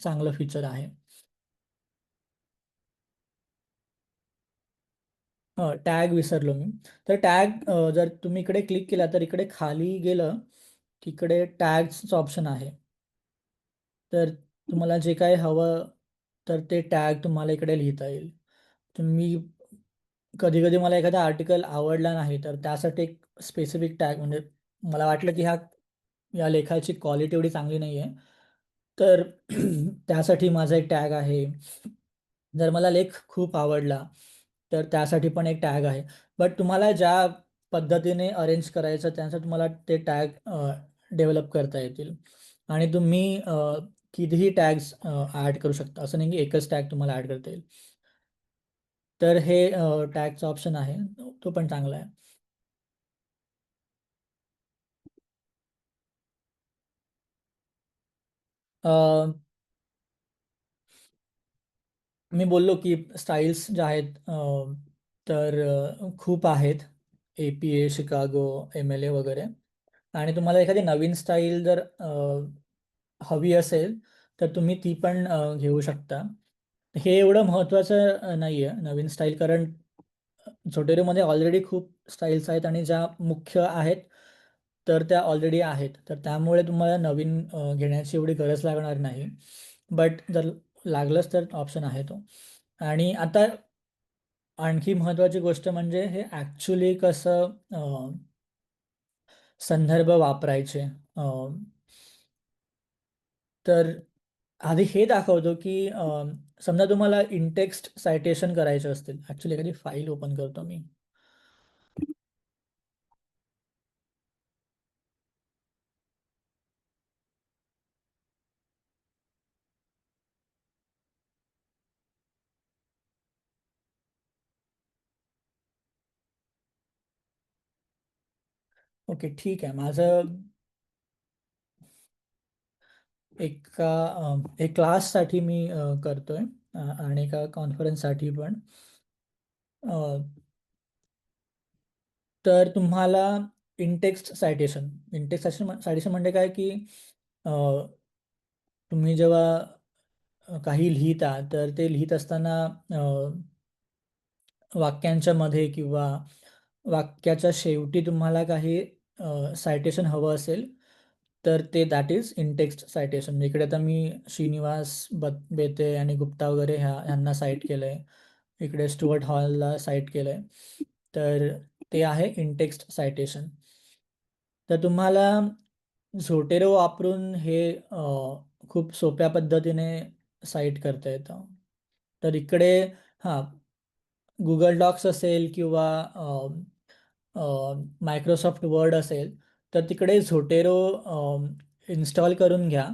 चांगलं फीचर आहे. टॅग विसरलो मी. तर टॅग जर तुम्ही इकडे क्लिक केला, तर इकडे खाली गेलं, की इकडे टॅग्सचं ऑप्शन आहे. तर तुम्हाला जे काही हवं, तर ते टॅग तुम्हाला इकडे लिहिता येईल. तुम्ही कधी-कधी मला एखादा आर्टिकल आवडला नाही, तर त्यासाठी एक स्पेसिफिक टॅग म्हणजे मला वाटलं की या लेखाची क्वालिटी एवढी चांगली नाही आहे. तर त्यासाठी माझा एक टॅग आहे. जर मला लेख खूप आवडला, तर त्यासाठी पण एक टॅग आहे. बट तुम्हाला ज्या पद्धतीने अरेंज करायचं त्यानुसार तुम्हाला ते टॅग डेव्हलप करता येतील आणि तुम्ही कितीही टॅग्स ॲड करू शकता. असं नाही की एकच टॅग तुम्हाला ॲड करता येईल. तर हे टॅगचा ऑप्शन आहे. तो पण चांगला आहे. अ, मी बोललो की स्टाईल्स ज्या आहेत तर खूप आहेत. APA, शिकागो, MLA वगैरे आणि तुम्हाला एखादी नवीन स्टाईल जर हवी असेल तर तुम्ही ती पण घेऊ शकता. हे एवढं महत्त्वाचं नाही आहे नवीन स्टाईल कारण छोटेरीमध्ये ऑलरेडी खूप स्टाईल्स आहेत आणि ज्या मुख्य आहेत तर त्या ऑलरेडी आहेत. तर त्यामुळे तुम्हाला नवीन घेण्याची एवढी गरज लागणार नाही. बट जर लागलंच तर ऑप्शन आहे तो. आणि आता आणखी महत्त्वाची गोष्ट म्हणजे हे ॲक्च्युली कसं संदर्भ वापरायचे. तर आधी हे दाखवतो की समजा तुम्हाला इंटेक्स्ट सायटेशन करायचे असतील. ॲक्च्युली एखादी फाईल ओपन करतो मी. ओके, ठीक आहे. माझं एक क्लाससाठी मी करतोय आणि एका कॉन्फरन्ससाठी पण. अ, तर तुम्हाला इंटेक्स्ट सायटेशन म्हणजे काय की अ, तुम्ही जेव्हा काही लिहिता तर ते लिहित असताना वाक्यांच्या मध्ये किंवा वाक्याच्या शेवटी तुम्हाला काही सायटेशन हवं असेल तर ते दॅट इज इंटेक्स्ट सायटेशन. इकडे आता मी श्रीनिवास बेते आणि गुप्ता वगैरे ह्यांना साईट केलं आहे. इकडे स्टुअर्ट हॉलला साईट केलं आहे. तर ते आहे इंटेक्स्ट सायटेशन. तर तुम्हाला झोटेरो वापरून हे खूप सोप्या पद्धतीने साईट करता येतं. तर इकडे हां, गुगल डॉक्स असेल किंवा मायक्रोसॉफ्ट वर्ड असेल तर तिकडे झोटेरो इन्स्टॉल करून घ्या.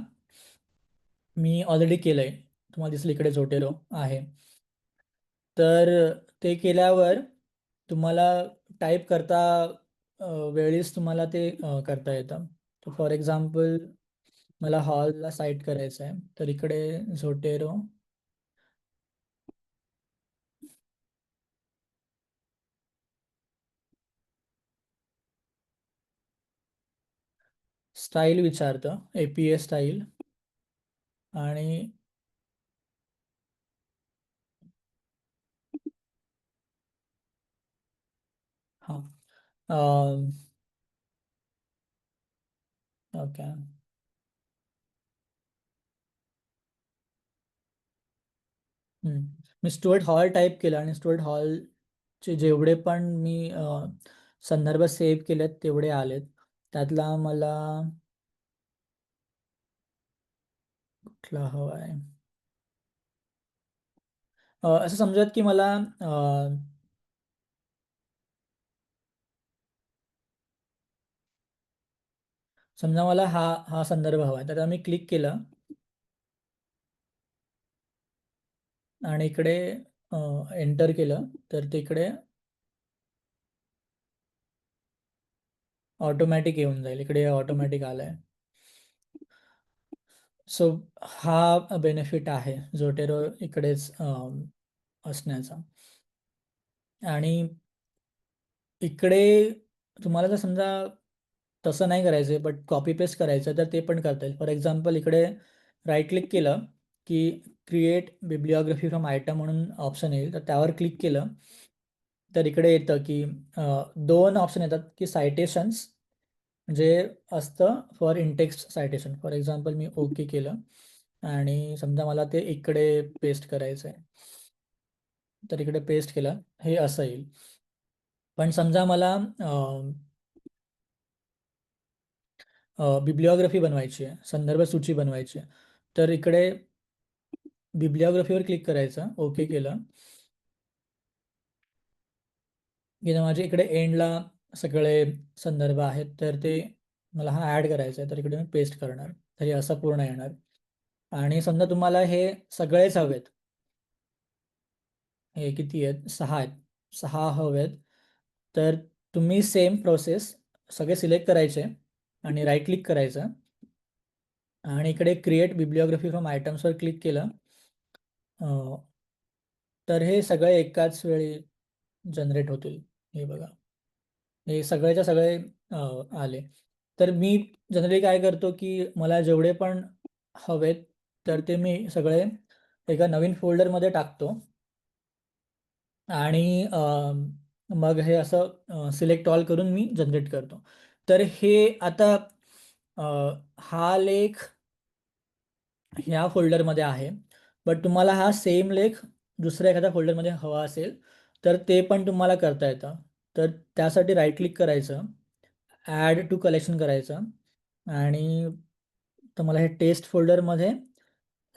मी ऑलरेडी केलं आहे. तुम्हाला दिसलं इकडे झोटेरो आहे. तर ते केल्यावर तुम्हाला टाईप करता वेळीच तुम्हाला ते करता येतं. तर फॉर एक्झाम्पल मला हॉलला साईट करायचं आहे. तर इकडे झोटेरो स्टाईल विचारतं. APA स्टाईल आणि हां. ओके. हं. मी स्टुअर्ट हॉल टाईप केलं आणि स्टुअर्ट हॉलचे जेवढे पण मी संदर्भ सेव्ह केलेत तेवढे आलेत. त्यातला मला कुठला हवा आहे? असं समजूयात की मला अ, समजा मला हा संदर्भ हवा आहे. तर मी क्लिक केलं आणि इकडे एंटर केलं तर तिकडे ऑटोमॅटिक येऊन जाईल. इकडे ऑटोमॅटिक आलंय. सो हा बेनिफिट आहे झोटेरो इकडेच असण्याचा. आणि इकडे तुम्हाला जर समजा तसं नाही करायचं आहे बट कॉपी पेस्ट करायचं तर ते पण करता येईल. फॉर एक्झाम्पल इकडे राईट क्लिक केलं की क्रिएट बिब्लिओग्राफी फ्रॉम आयटम म्हणून ऑप्शन येईल. तर त्यावर क्लिक केलं तर इकडे येतं की दोन ऑप्शन येतात की सायटेशन्स जे असतं for in-text citation. For example me okay केलं आणि समजा मला ते इकडे पेस्ट करायचं आहे. तर इकडे पेस्ट केलं, हे असं येईल. पण समजा मला बिब्लिओग्राफी बनवायची आहे, संदर्भ सूची बनवायची आहे. तर इकडे बिब्लिओग्राफीवर क्लिक करायचं, ओके केलं की माझ्या इकडे एंडला सगळे संदर्भ आहेत, तर ते मला हा ॲड करायचा आहे, तर इकडे मी पेस्ट करणार. तर हे असं पूर्ण येणार. आणि समजा तुम्हाला हे सगळेच हवेत, हे किती आहेत, 6 आहेत, 6 हवेत, तर तुम्ही सेम प्रोसेस सगळे सिलेक्ट करायचे आणि राईट क्लिक करायचं आणि इकडे क्रिएट बिब्लिओग्राफी फ्रॉम आयटम्सवर क्लिक केलं, तर हे सगळे एकाच वेळी जनरेट होतील. हे बघा, हे सगळेच्या सगळे आले. तर मी जनरली काय करतो की मला जेवढे पण हवेत तर ते मी सगळे एका नवीन फोल्डरमध्ये टाकतो आणि मग हे असं सिलेक्ट ऑल करून मी जनरेट करतो. तर हे आता अ, हा लेख ह्या फोल्डरमध्ये आहे, बट तुम्हाला हा सेम लेख दुसऱ्या एखाद्या फोल्डरमध्ये हवा असेल तर ते पण तुम्हाला करता येतं. तर त्यासाठी राईट क्लिक करायचं, ॲड टू कलेक्शन करायचं आणि तुम्हाला हे टेस्ट फोल्डरमध्ये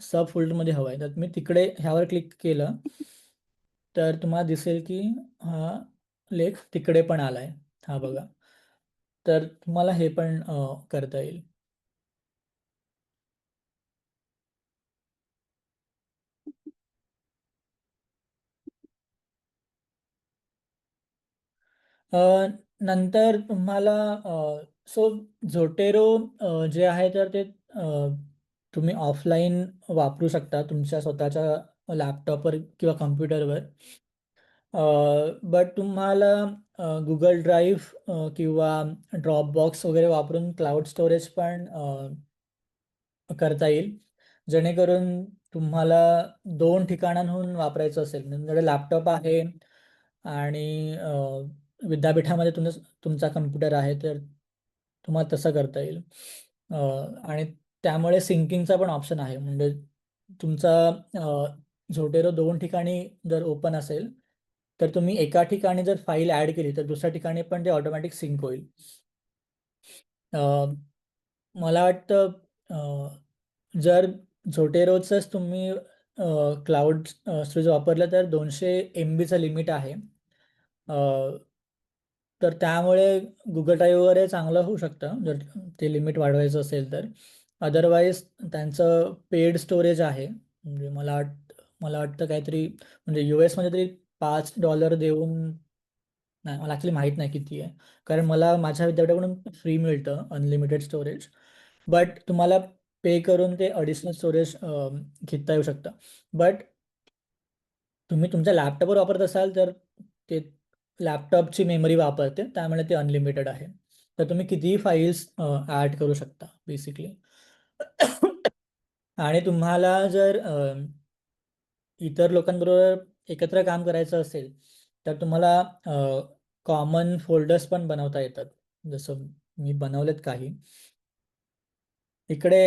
सब फोल्डरमध्ये हवं आहे, तर मी तिकडे ह्यावर क्लिक केलं तर तुम्हाला दिसेल की हा लेख तिकडे पण आला आहे, हा बघा. तर तुम्हाला हे पण करता येईल. अ, नंतर तुम्हाला सो झोटेरो जे आहे तर ते तुम्ही ऑफलाईन वापरू शकता तुमच्या स्वतःच्या लॅपटॉपवर किंवा कम्प्युटरवर. बट तुम्हाला गुगल ड्राईव्ह किंवा ड्रॉपबॉक्स वगैरे वापरून क्लाउड स्टोरेज पण करता येईल, जेणेकरून तुम्हाला 2 ठिकाणांहून वापरायचं असेल, म्हणजे लॅपटॉप आहे आणि विद्यापीठामध्ये तुमचा कम्प्युटर आहे, तर तुम्हाला तसं करता येईल. अ, आणि त्यामुळे सिंकिंगचा पण ऑप्शन आहे, म्हणजे तुमचा झोटेरो 2 ठिकाणी जर ओपन असेल तर तुम्ही एका ठिकाणी जर फाईल ॲड केली तर दुसऱ्या ठिकाणी पण ते ऑटोमॅटिक सिंक होईल. अ, मला वाटतं जर झोटेरोचंच तुम्ही क्लाउड स्टोरेज वापरलं तर 200 MBचं लिमिट आहे. अ, तर त्यामुळे गुगल ड्राईव्ह वगैरे चांगलं होऊ शकतं जर ते लिमिट वाढवायचं असेल तर. अदरवाईज त्यांचं पेड स्टोरेज आहे, म्हणजे मला वाटतं काहीतरी, म्हणजे US मध्ये तरी $5 देऊन, नाही मला ॲक्च्युली माहीत नाही किती आहे, कारण मला माझ्या विद्यापीठाकडून फ्री मिळतं अनलिमिटेड स्टोरेज. बट तुम्हाला पे करून ते ॲडिशनल स्टोरेज घेता येऊ शकतं. बट तुम्ही तुमच्या लॅपटॉपवर वापरत असाल तर ते लॅपटॉपची मेमरी वापरते, त्यामुळे ते अनलिमिटेड आहे. तर तुम्ही कितीही फाईल्स ॲड करू शकता बेसिकली. आणि तुम्हाला जर इतर लोकांबरोबर एकत्र काम करायचं असेल तर तुम्हाला कॉमन फोल्डर्स पण बनवता येतात, जसं मी बनवलेत काही. इकडे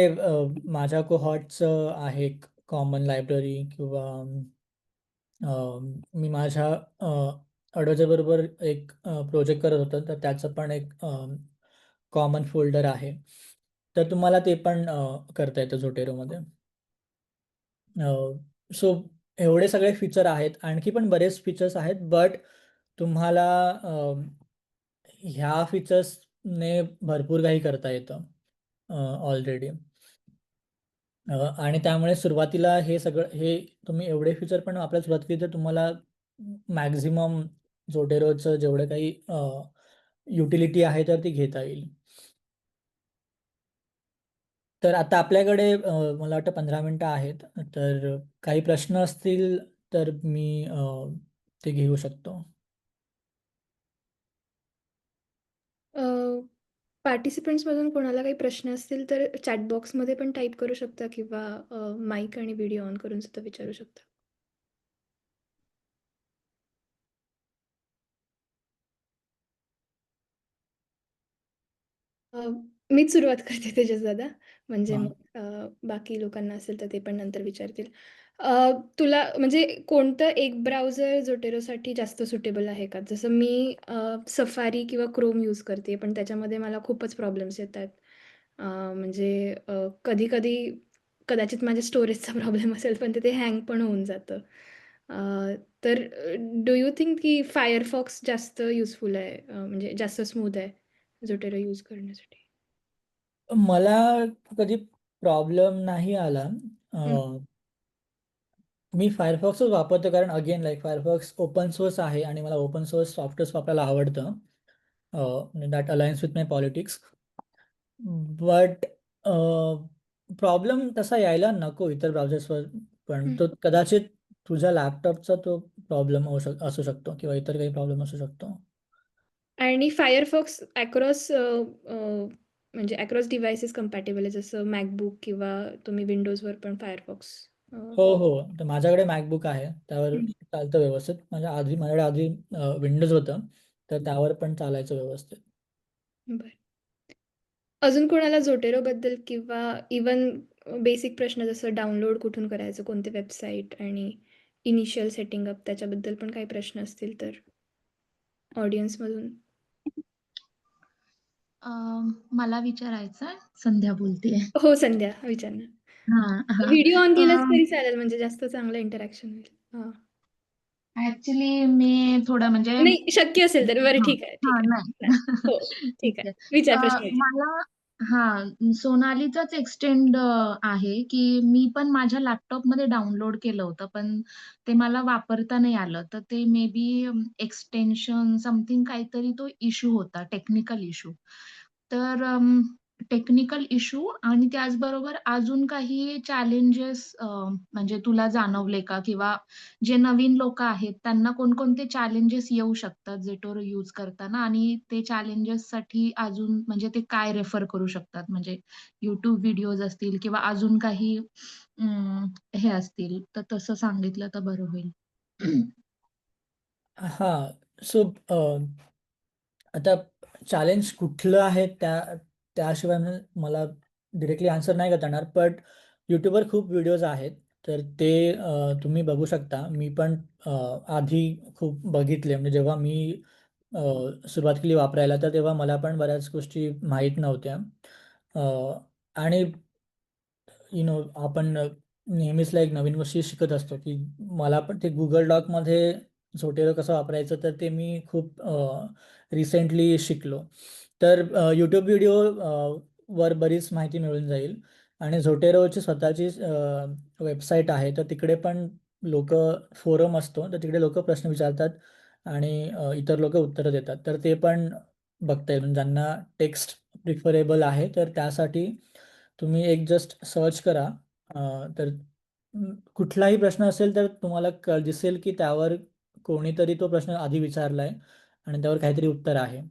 माझ्या कोहॉर्टचं आहे कॉमन लायब्ररी, किंवा मी माझ्या बरोबर एक प्रोजेक्ट करत होतो, तर त्याचं पण एक कॉमन फोल्डर आहे. तर तुम्हाला ते पण करता येतं झोटेरोमध्ये. सो एवढे सगळे फीचर आहेत, आणखी पण बरेच फीचर्स आहेत, बट तुम्हाला ह्या फीचर्सने भरपूर काही करता येतं ऑलरेडी. आणि त्यामुळे सुरुवातीला हे सगळं, हे तुम्ही एवढे फीचर पण आपल्या सुरुवातीला तर तुम्हाला मॅक्झिमम झोटेरोचं जेवढं काही युटिलिटी आहे तर ती घेता येईल. तर आता आपल्याकडे मला वाटतं 15 मिनटं आहेत, तर काही प्रश्न असतील तर मी ते घेऊ शकतो. पार्टिसिपंट्समधून कोणाला काही प्रश्न असतील तर चॅट बॉक्समध्ये पण टाईप करू शकता किंवा माईक आणि व्हिडिओ ऑन करून सुद्धा विचारू शकता. अ, मीच सुरुवात करते तेजस दादा. म्हणजे हां. मग बाकी लोकांना असेल तर ते पण नंतर विचारतील. तुला म्हणजे कोणतं एक ब्राउझर Zoteroसाठी जास्त सुटेबल आहे का? जसं मी Safari किंवा Chrome यूज करते, पण त्याच्यामध्ये मला खूपच प्रॉब्लेम्स येतात. म्हणजे कधी-कधी कदाचित माझ्या स्टोरेजचा प्रॉब्लेम असेल, पण ते हँग पण होऊन जातं. अ, तर डू यू थिंक की Firefox जास्त युजफुल आहे म्हणजे जास्त स्मूथ आहे Zotero यूज करण्यासाठी? मला कधी प्रॉब्लेम नाही आला. अ, हं. मी Firefoxच वापरतो कारण again like Firefox open source आहे आणि मला ओपन सोर्स सॉफ्टवेअर्स वापरायला आवडतं. That alliance with my politics. But problem तसा यायला नको इतर ब्राउझर्सवर पण हं. तो कदाचित तुझ्या लॅपटॉपचा तो प्रॉब्लेम असू शकतो किंवा इतर काही प्रॉब्लेम असू शकतो. आणि Firefox अक्रॉस म्हणजे अक्रॉस डिव्हाइसेस कंपॅटिबल आहे. जसं MacBook किंवा तुम्ही Windowsवर पण Firefox हो, हो. तर माझ्याकडे MacBook आहे. त्यावर हं. चालतं व्यवस्थित. माझ्याकडे आधी विंडोज होतं. तर त्यावर पण चालायचं व्यवस्थित. बरं. अजून कोणाला Zoteroबद्दल किंवा इवन बेसिक प्रश्न जसं डाउनलोड कुठून करायचं, कोणते वेबसाईट आणि इनिशियल सेटिंग अप त्याच्याबद्दल पण काही प्रश्न असतील तर ऑडियन्समधून? अ, मला विचारायचं आहे, संध्या बोलतेय. हो, संध्या विचार ना. हां, हां. व्हिडिओ ऑन अ, केलास तरी चालेल म्हणजे जास्त चांगलं इंटरॅक्शन होईल. हां. ॲक्चुअली मी थोडं म्हणजे नाही शक्य असेल तर बरं हां, ठीक आहे, ठीक हां, आहे. नाही. चालेल. हो, ठीक ठीक आहे. आहे. विचार अ, प्रश्न विचार. मला सोनालीचाच एक्सटेंड आहे, की मी पण माझ्या लॅपटॉपमध्ये डाउनलोड केलं होतं, पण ते मला वापरता नाही आलं. तर ते मे बी एक्सटेन्शन समथिंग काहीतरी तो इश्यू होता, टेक्निकल इश्यू. तर टेक्निकल इश्यू आणि त्याचबरोबर अजून काही चॅलेंजेस म्हणजे तुला जाणवले का? किंवा जे नवीन लोकं आहेत, त्यांना कोणकोणते चॅलेंजेस येऊ शकतात Zotero यूज करताना आणि ते चॅलेंजेससाठी अजून म्हणजे ते काय रेफर करू शकतात? म्हणजे YouTube व्हिडिओज असतील किंवा अजून काही हे असतील, तर तसं सांगितलं तर बरं होईल. हां. सो आता चॅलेंज कुठलं आहे त्याशिवाय मला डायरेक्टली आन्सर नाही करता येणार. बट YouTubeवर खूप व्हिडिओज आहेत. तर ते तुम्ही बघू शकता. मी पण अ, आधी खूप बघितले म्हणजे जेव्हा मी अ, सुरुवात केली वापरायला तर तेव्हा मला पण बऱ्याच गोष्टी माहीत नव्हत्या. अ, आणि आपण नेहमीच लाईक नवीन गोष्टी शिकत असतो, की मला पण ते Google डॉकमध्ये Zotero कसं वापरायचं तर ते मी खूप रिसेंटली शिकलो. तर YouTube व्हिडिओ वर बरीच माहिती मिळून जाईल आणि Zoteroची स्वतःची वेबसाईट आहे. तर तिकडे पण लोकं फोरम असतो, तर तिकडे लोकं प्रश्न विचारतात आणि इतर लोकं उत्तरं देतात. तर ते पण बघता येईल. म्हणजे ज्यांना टेक्स्ट प्रिफरेबल आहे, तर त्यासाठी तुम्ही एक जस्ट सर्च करा. तर कुठलाही प्रश्न असेल तर तुम्हाला दिसेल की त्यावर कोणीतरी तो प्रश्न आधी विचारलाय आणि त्यावर काहीतरी उत्तर आहे.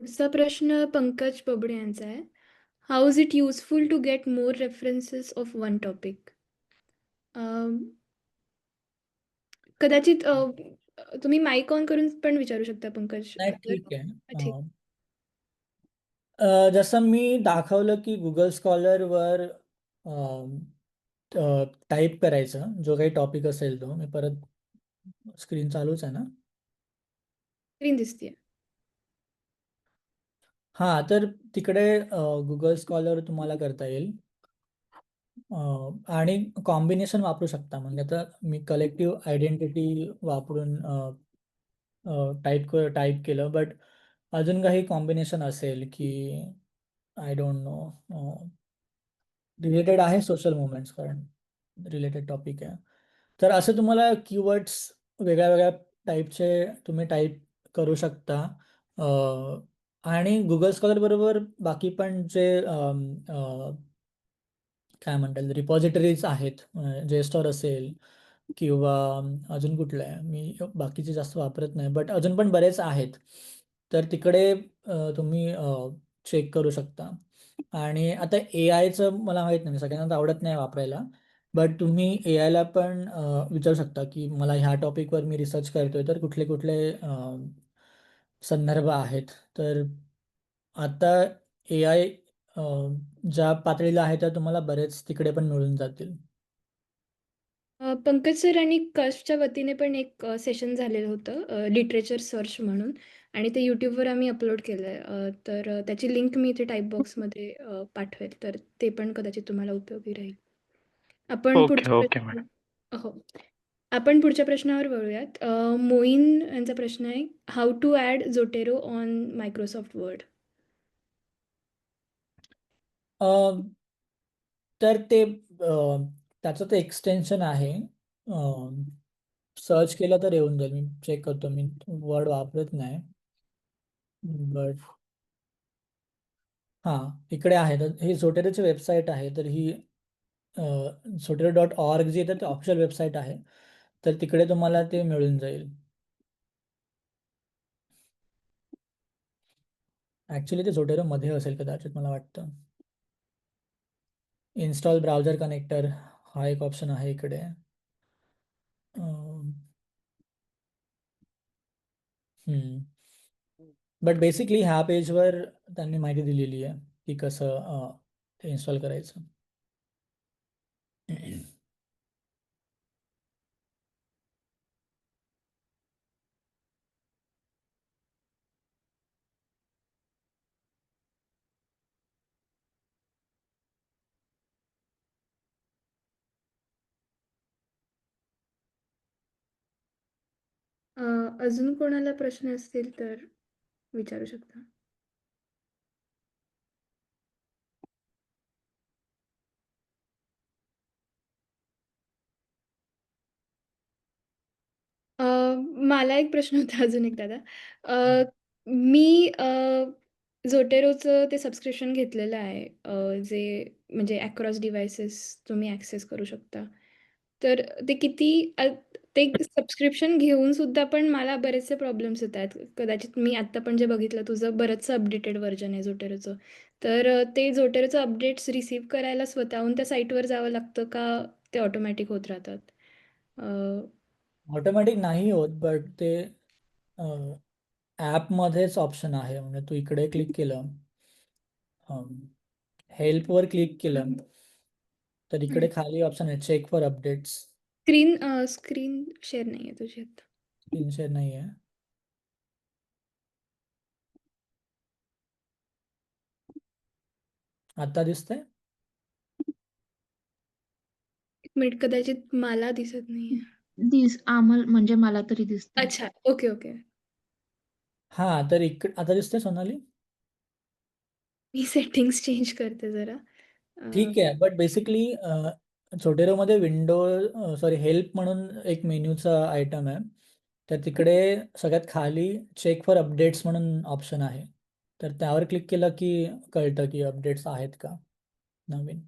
पुढचा प्रश्न पंकज बबडे यांचा आहे. How is it useful to get more references of one topic? कदाचित तुम्ही माईक ऑन करून पण विचारू शकता पंकज नाही जर ठीक आहे. ठीक. जसं मी दाखवलं की Google स्कॉलरवर टाईप करायचं जो काही टॉपिक असेल तो. मी परत स्क्रीन चालूच आहे ना? स्क्रीन दिसतीये. हां, तर तिकडे Google स्कॉलर तुम्हाला करता येईल. आणि कॉम्बिनेशन वापरू शकता. म्हणजे आता मी कलेक्टिव्ह आयडेंटिटी वापरून टाइप केलं. बट अजून काही कॉम्बिनेशन असेल की आय डोंट नो रिलेटेड आहे सोशल मुव्हमेंट्स कारण रिलेटेड टॉपिक आहे. तर असं तुम्हाला कीवर्ड्स वेगळ्या वेगळ्या टाईपचे तुम्ही टाईप करू शकता. अ, आणि Google स्कॉलर बरोबर बाकी पण जे काय म्हणता येईल रिपॉझिटरीज आहेत. JSTOR असेल किंवा अजून कुठलं आहे मी बाकीचे जास्त वापरत नाही बट अजून पण बरेच आहेत. तर तिकडे तुम्ही चेक करू शकता. आणि आता AIचं मला माहीत नाही सगळ्यांना तर आवडत नाही वापरायला. बट तुम्ही AIला पण विचारू शकता की मला ह्या टॉपिकवर मी रिसर्च करतोय तर कुठले कुठले संदर्भ आहेत. तर आता AI ज्या पातळीला आहे त्या तुम्हाला बरेच तिकडे पण मिळून जातील. पंकज सर आणि कशच्या वतीने पण एक सेशन झालेलं होतं लिटरेचर सर्च म्हणून आणि ते यूट्यूबवर आम्ही अपलोड केलं आहे. तर त्याची लिंक मी इथे टाईप बॉक्समध्ये पाठवेल, तर ते पण कदाचित तुम्हाला उपयोगी राहील. आपण ओके, पुढच्या ओके मॅडम. हो, आपण पुढच्या प्रश्नावर वळूयात. मोईन यांचा प्रश्न आहे, how to add Zotero on Microsoft Word. Uh, तर ते त्याचं ते एक्सटेन्शन आहे. सर्च केलं तर येऊन जाईल. मी चेक करतो. मी वर्ड वापरत नाही. बट हां, इकडे आहे. तर ही झोटेरोची वेबसाईट आहे. तर ही झोटेरो.org जी आहे तर ती ऑफिशियल वेबसाईट आहे. तर तिकडे तुम्हाला ते मिळून जाईल. ॲक्च्युली ते झोटेरोमध्ये असेल कदाचित मला वाटतं. इन्स्टॉल ब्राउझर कनेक्टर हा एक ऑप्शन आहे इकडे. बट बेसिकली ह्या पेजवर त्यांनी माहिती दिलेली आहे की कसं ते इन्स्टॉल करायचं. अजून कोणाला प्रश्न असतील तर विचारू शकता. मला एक प्रश्न होता अजून एक दादा. मी Zoteroचं ते सबस्क्रिप्शन घेतलेलं आहे, जे म्हणजे अक्रॉस डिव्हाइसेस तुम्ही ॲक्सेस करू शकता. तर ते किती ते सबस्क्रिप्शन घेऊन सुद्धा पण मला बरेचसे प्रॉब्लेम्स येत आहेत. कदाचित मी आत्ता पण जे बघितलं तुझं बरंचसं अपडेटेड व्हर्जन आहे Zoteroचं. तर ते Zoteroचं अपडेट्स रिसीव्ह करायला स्वतःहून त्या साईटवर जावं लागतं का ते ऑटोमॅटिक होत राहतात? अ, ऑटोमॅटिक नाही होत, बट ते ॲपमध्येच ऑप्शन आहे. म्हणजे तू इकडे क्लिक केलं, हेल्पवर क्लिक केलं, तर इकडे खाली ऑप्शन आहे check for updates. Screen share नाही आहे तुझी आता. स्क्रीन शेअर नाही आहे. आता दिसतंय? एक मिनिट, कदाचित मला दिसत नाहीये. म्हणजे मला तरी दिसतंय. अच्छा. Okay, okay. हां, तर आता दिसतंय सोनाली? मी सेटिंग्स चेंज करते जरा. ठीक आहे. बट बेसिकली Zoteroमध्ये सॉरी हेल्प म्हणून एक मेन्यूचा आयटम आहे. तर तिकडे सगळ्यात खाली चेक फॉर अपडेट्स म्हणून ऑप्शन आहे. तर त्यावर क्लिक केलं की कळतं की अपडेट्स आहेत का नवीन.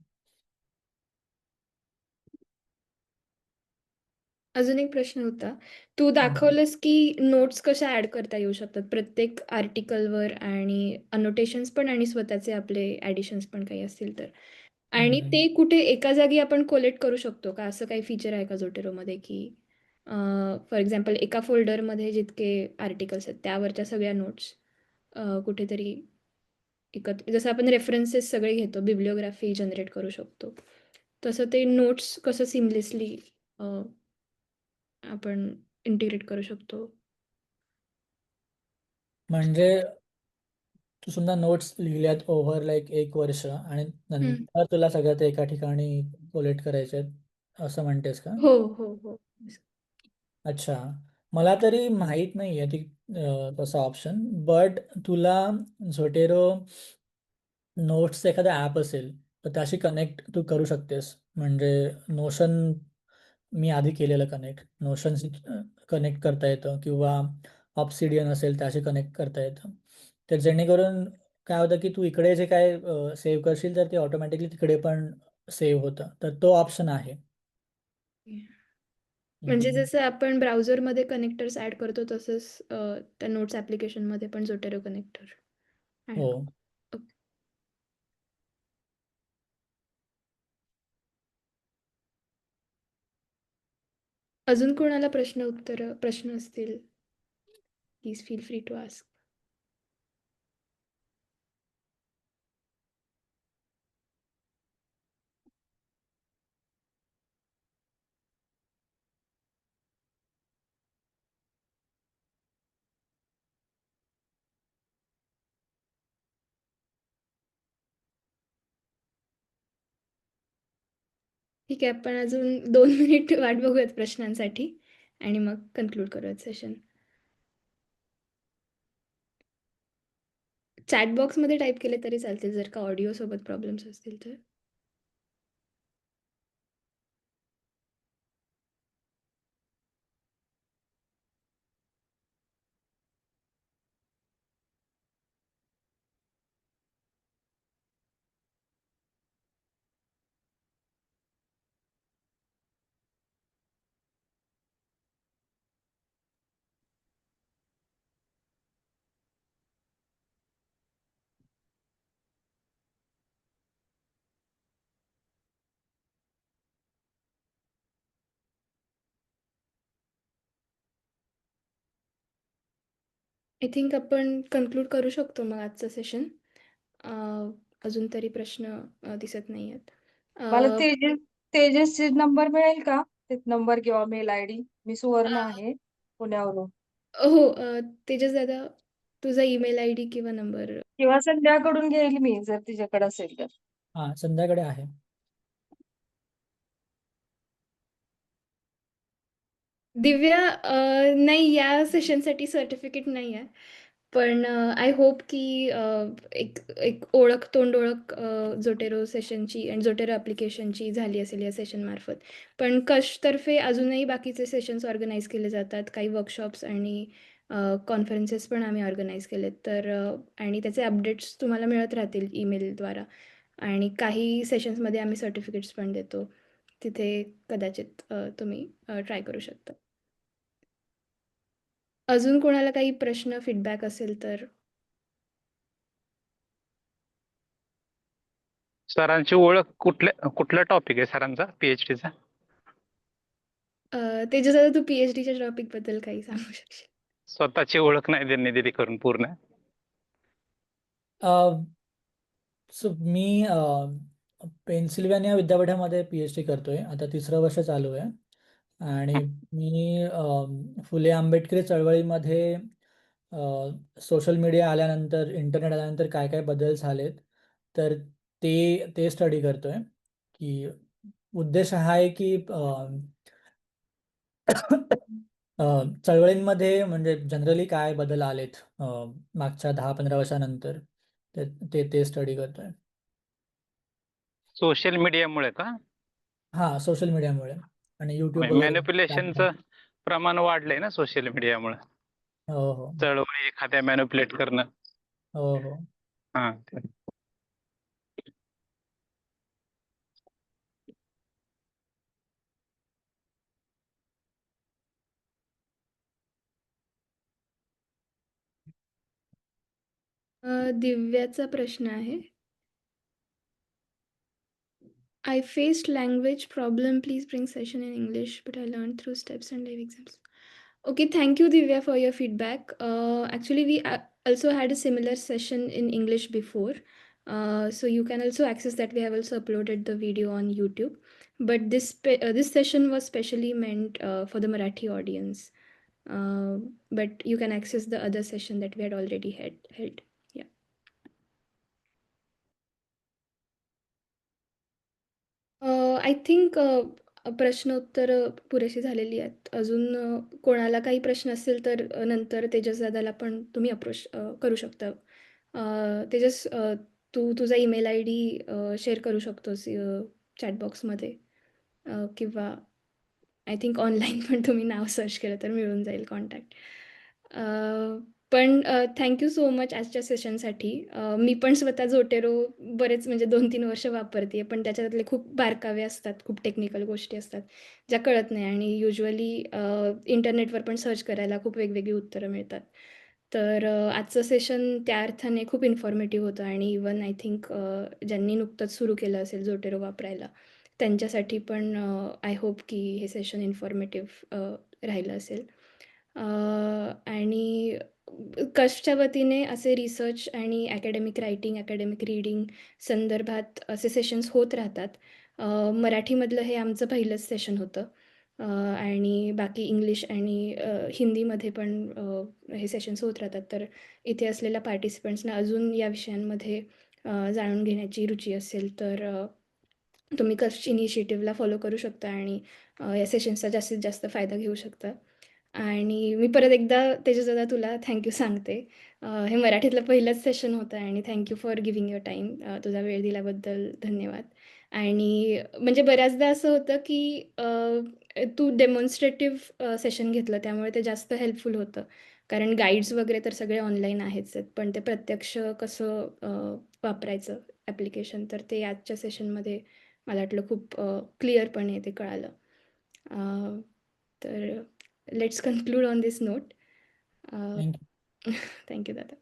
अजून एक प्रश्न होता. तू दाखवलंस की नोट्स कशा ॲड करता येऊ शकतात प्रत्येक आर्टिकलवर आणि अनोटेशन्स पण आणि स्वतःचे आपले ॲडिशन्स पण काही असतील तर. आणि ते कुठे एका जागी आपण कोलेक्ट करू शकतो का? असं काही फीचर आहे का Zoteroमध्ये की फॉर एक्झाम्पल एका फोल्डरमध्ये जितके आर्टिकल्स आहेत त्यावरच्या सगळ्या नोट्स कुठेतरी एकत्र, जसं आपण रेफरन्सेस सगळे घेतो, बिब्लिओग्राफी जनरेट करू शकतो. तसं ते नोट्स कसं सिमलेसली आपण इंटिग्रेट करू शकतो? म्हणजे तू समजा नोट्स लिहिल्यात ओव्हर लाईक 1 वर्ष आणि नंतर तुला सगळं ते एका ठिकाणी कोलेक्ट करायचे आहेत, असं म्हणतेस का? हो, हो, हो. अच्छा. मला तरी माहीत नाही आहे ती तसा ऑप्शन. बट तुला Zotero नोट्सचं एखादं ॲप असेल, तर त्याशी कनेक्ट तू करू शकतेस. म्हणजे नोशन मी आधी केलेलं कनेक्ट. नोशनशी कनेक्ट करता येतं किंवा ऑब्सिडियन असेल त्याशी कनेक्ट करता येतं. तर जेणेकरून काय होतं, की तू इकडे जे काय सेव्ह करशील तर ते ऑटोमॅटिकली तिकडे पण सेव्ह होतं. तर तो ऑप्शन आहे. म्हणजे हं. जसं आपण ब्राउझरमध्ये कनेक्टर्स ॲड करतो तसंच त्या नोट्स ॲप्लिकेशनमध्ये पण Zotero कनेक्टर ॲड हो. ओके. अजून कोणाला प्रश्न असतील, please feel free to ask. ठीक आहे, आपण अजून 2 मिनिट वाट बघूयात प्रश्नांसाठी आणि मग कन्क्लूड करूयात सेशन. चॅट बॉक्समध्ये टाइप केले तरी चालतील जर का ऑडिओसोबत प्रॉब्लेम्स असतील तर. आय थिंक आपण कन्क्लूड करू शकतो मग आजचं सेशन. अजून तरी प्रश्न दिसत नाही आहेत. मला तेजसचे नंबर मिळेल का? ते नंबर किंवा मेल आयडी. मी सुवर्ण आहे पुण्यावरून. हो, तेजस दादा, तुझा ईमेल आयडी किंवा नंबर. किंवा संध्याकडून घेईल मी जर तिच्याकडे असेल तर. हां, संध्याकडे आहे. दिव्या, नाही, या सेशनसाठी सर्टिफिकेट नाही आहे. पण आय होप की एक एक तोंड ओळख झोटेरो सेशनची आणि झोटेरो ॲप्लिकेशनची झाली असेल या सेशनमार्फत. पण कशतर्फे अजूनही बाकीचे सेशन्स ऑर्गनाईज केले जातात. काही वर्कशॉप्स आणि कॉन्फरन्सेस पण आम्ही ऑर्गनाईज केलेत. तर आणि त्याचे अपडेट्स तुम्हाला मिळत राहतील ईमेलद्वारा. आणि काही सेशन्समध्ये आम्ही सर्टिफिकेट्स पण देतो. तिथे कदाचित तुम्ही ट्राय करू शकता. अजून कोणाला काही प्रश्न, फीडबॅक असेल तर? सरांची ओळख कुठला टॉपिक आहे सरांचा PhDचा? तेजस दादा, तू PhDच्या टॉपिकबद्दल काही सांगू शकशील? स्वतःची ओळख नाही त्यांनी दिली करून पूर्ण. सो मी पेन्सिल्व्हानिया विद्यापीठामध्ये PhD करतोय. आता 3रं वर्ष चालू आहे. आणि मी फुले आंबेडकरी चळवळीमध्ये सोशल मीडिया आल्यानंतर, इंटरनेट आल्यानंतर काय काय बदल झालेत, तर ते स्टडी करतोय. की उद्देश हा आहे की चळवळींमध्ये म्हणजे जनरली काय बदल आलेत मागच्या 10-15 वर्षानंतर, ते स्टडी करतोय. सोशल मीडियामुळे का? हां, सोशल मीडियामुळे आणि YouTube वगैरे मॅनिप्युलेशनचं platform. प्रमाण वाढलंय ना सोशल मीडियामुळे. हो हो चळवळी एखाद्या मॅनिप्युलेट करणं. हो हो हा. दिव्याचा प्रश्न आहे. I faced language problem. Please bring session in English, but I learned through steps and live examples. Okay, thank you, Divya, for your feedback. Actually, we also had a similar session in English before. So you can also access that. We have also uploaded the video on YouTube. But this session was specially meant for the Marathi audience. But you can access the other session that we had already held. Yeah. I think प्रश्नोत्तर पुरेशी झालेली आहेत. अजून कोणाला काही प्रश्न असतील तर नंतर तेजस दादाला पण तुम्ही अप्रोच करू शकता. तेजस, तू तुझा ईमेल आय डी शेअर करू शकतोस चॅट बॉक्समध्ये, किंवा आय थिंक ऑनलाईन पण तुम्ही नाव सर्च केलं तर मिळून जाईल कॉन्टॅक्ट. पण थँक्यू सो मच आजच्या सेशनसाठी. मी पण स्वतः झोटेरो बरेच म्हणजे 2-3 वर्ष वापरते, पण त्याच्यातले खूप बारकावे असतात, खूप टेक्निकल गोष्टी असतात ज्या कळत नाही. आणि युजली इंटरनेटवर पण सर्च करायला खूप वेगवेगळी उत्तरं मिळतात. तर आजचं सेशन त्या अर्थाने खूप इन्फॉर्मेटिव्ह होतं. आणि इवन आय थिंक ज्यांनी नुकतंच सुरू केलं असेल झोटेरो वापरायला, त्यांच्यासाठी पण आय होप की हे सेशन इन्फॉर्मेटिव्ह राहिलं असेल. आणि कशच्या वतीने असे रिसर्च आणि ॲकॅडमिक रायटिंग, ॲकॅडमिक रीडिंग संदर्भात असे सेशन्स होत राहतात. मराठीमधलं हे आमचं पहिलंच सेशन होतं. आणि बाकी इंग्लिश आणि हिंदीमध्ये पण हे सेशन्स होत राहतात. तर इथे असलेल्या पार्टिसिपंट्सना अजून या विषयांमध्ये जाणून घेण्याची रुची असेल तर तुम्ही कश इनिशिएटिव्हला फॉलो करू शकता आणि या सेशन्सचा जास्तीत जास्त फायदा घेऊ शकता. आणि मी परत एकदा तेजस दादा तुला थँक यू सांगते. हे मराठीतलं पहिलंच सेशन होतं आणि thank you for giving your time. तुझा वेळ दिल्याबद्दल धन्यवाद. आणि म्हणजे बऱ्याचदा असं होतं की तू डेमॉन्स्ट्रेटिव्ह सेशन घेतलं त्यामुळे ते जास्त हेल्पफुल होतं. कारण गाईड्स वगैरे तर सगळे ऑनलाईन आहेच आहेत. पण ते प्रत्यक्ष कसं वापरायचं ॲप्लिकेशन तर ते आजच्या सेशनमध्ये मला वाटलं खूप क्लिअरपणे ते कळालं. तर let's conclude on this note. Thank you. Thank you दादा.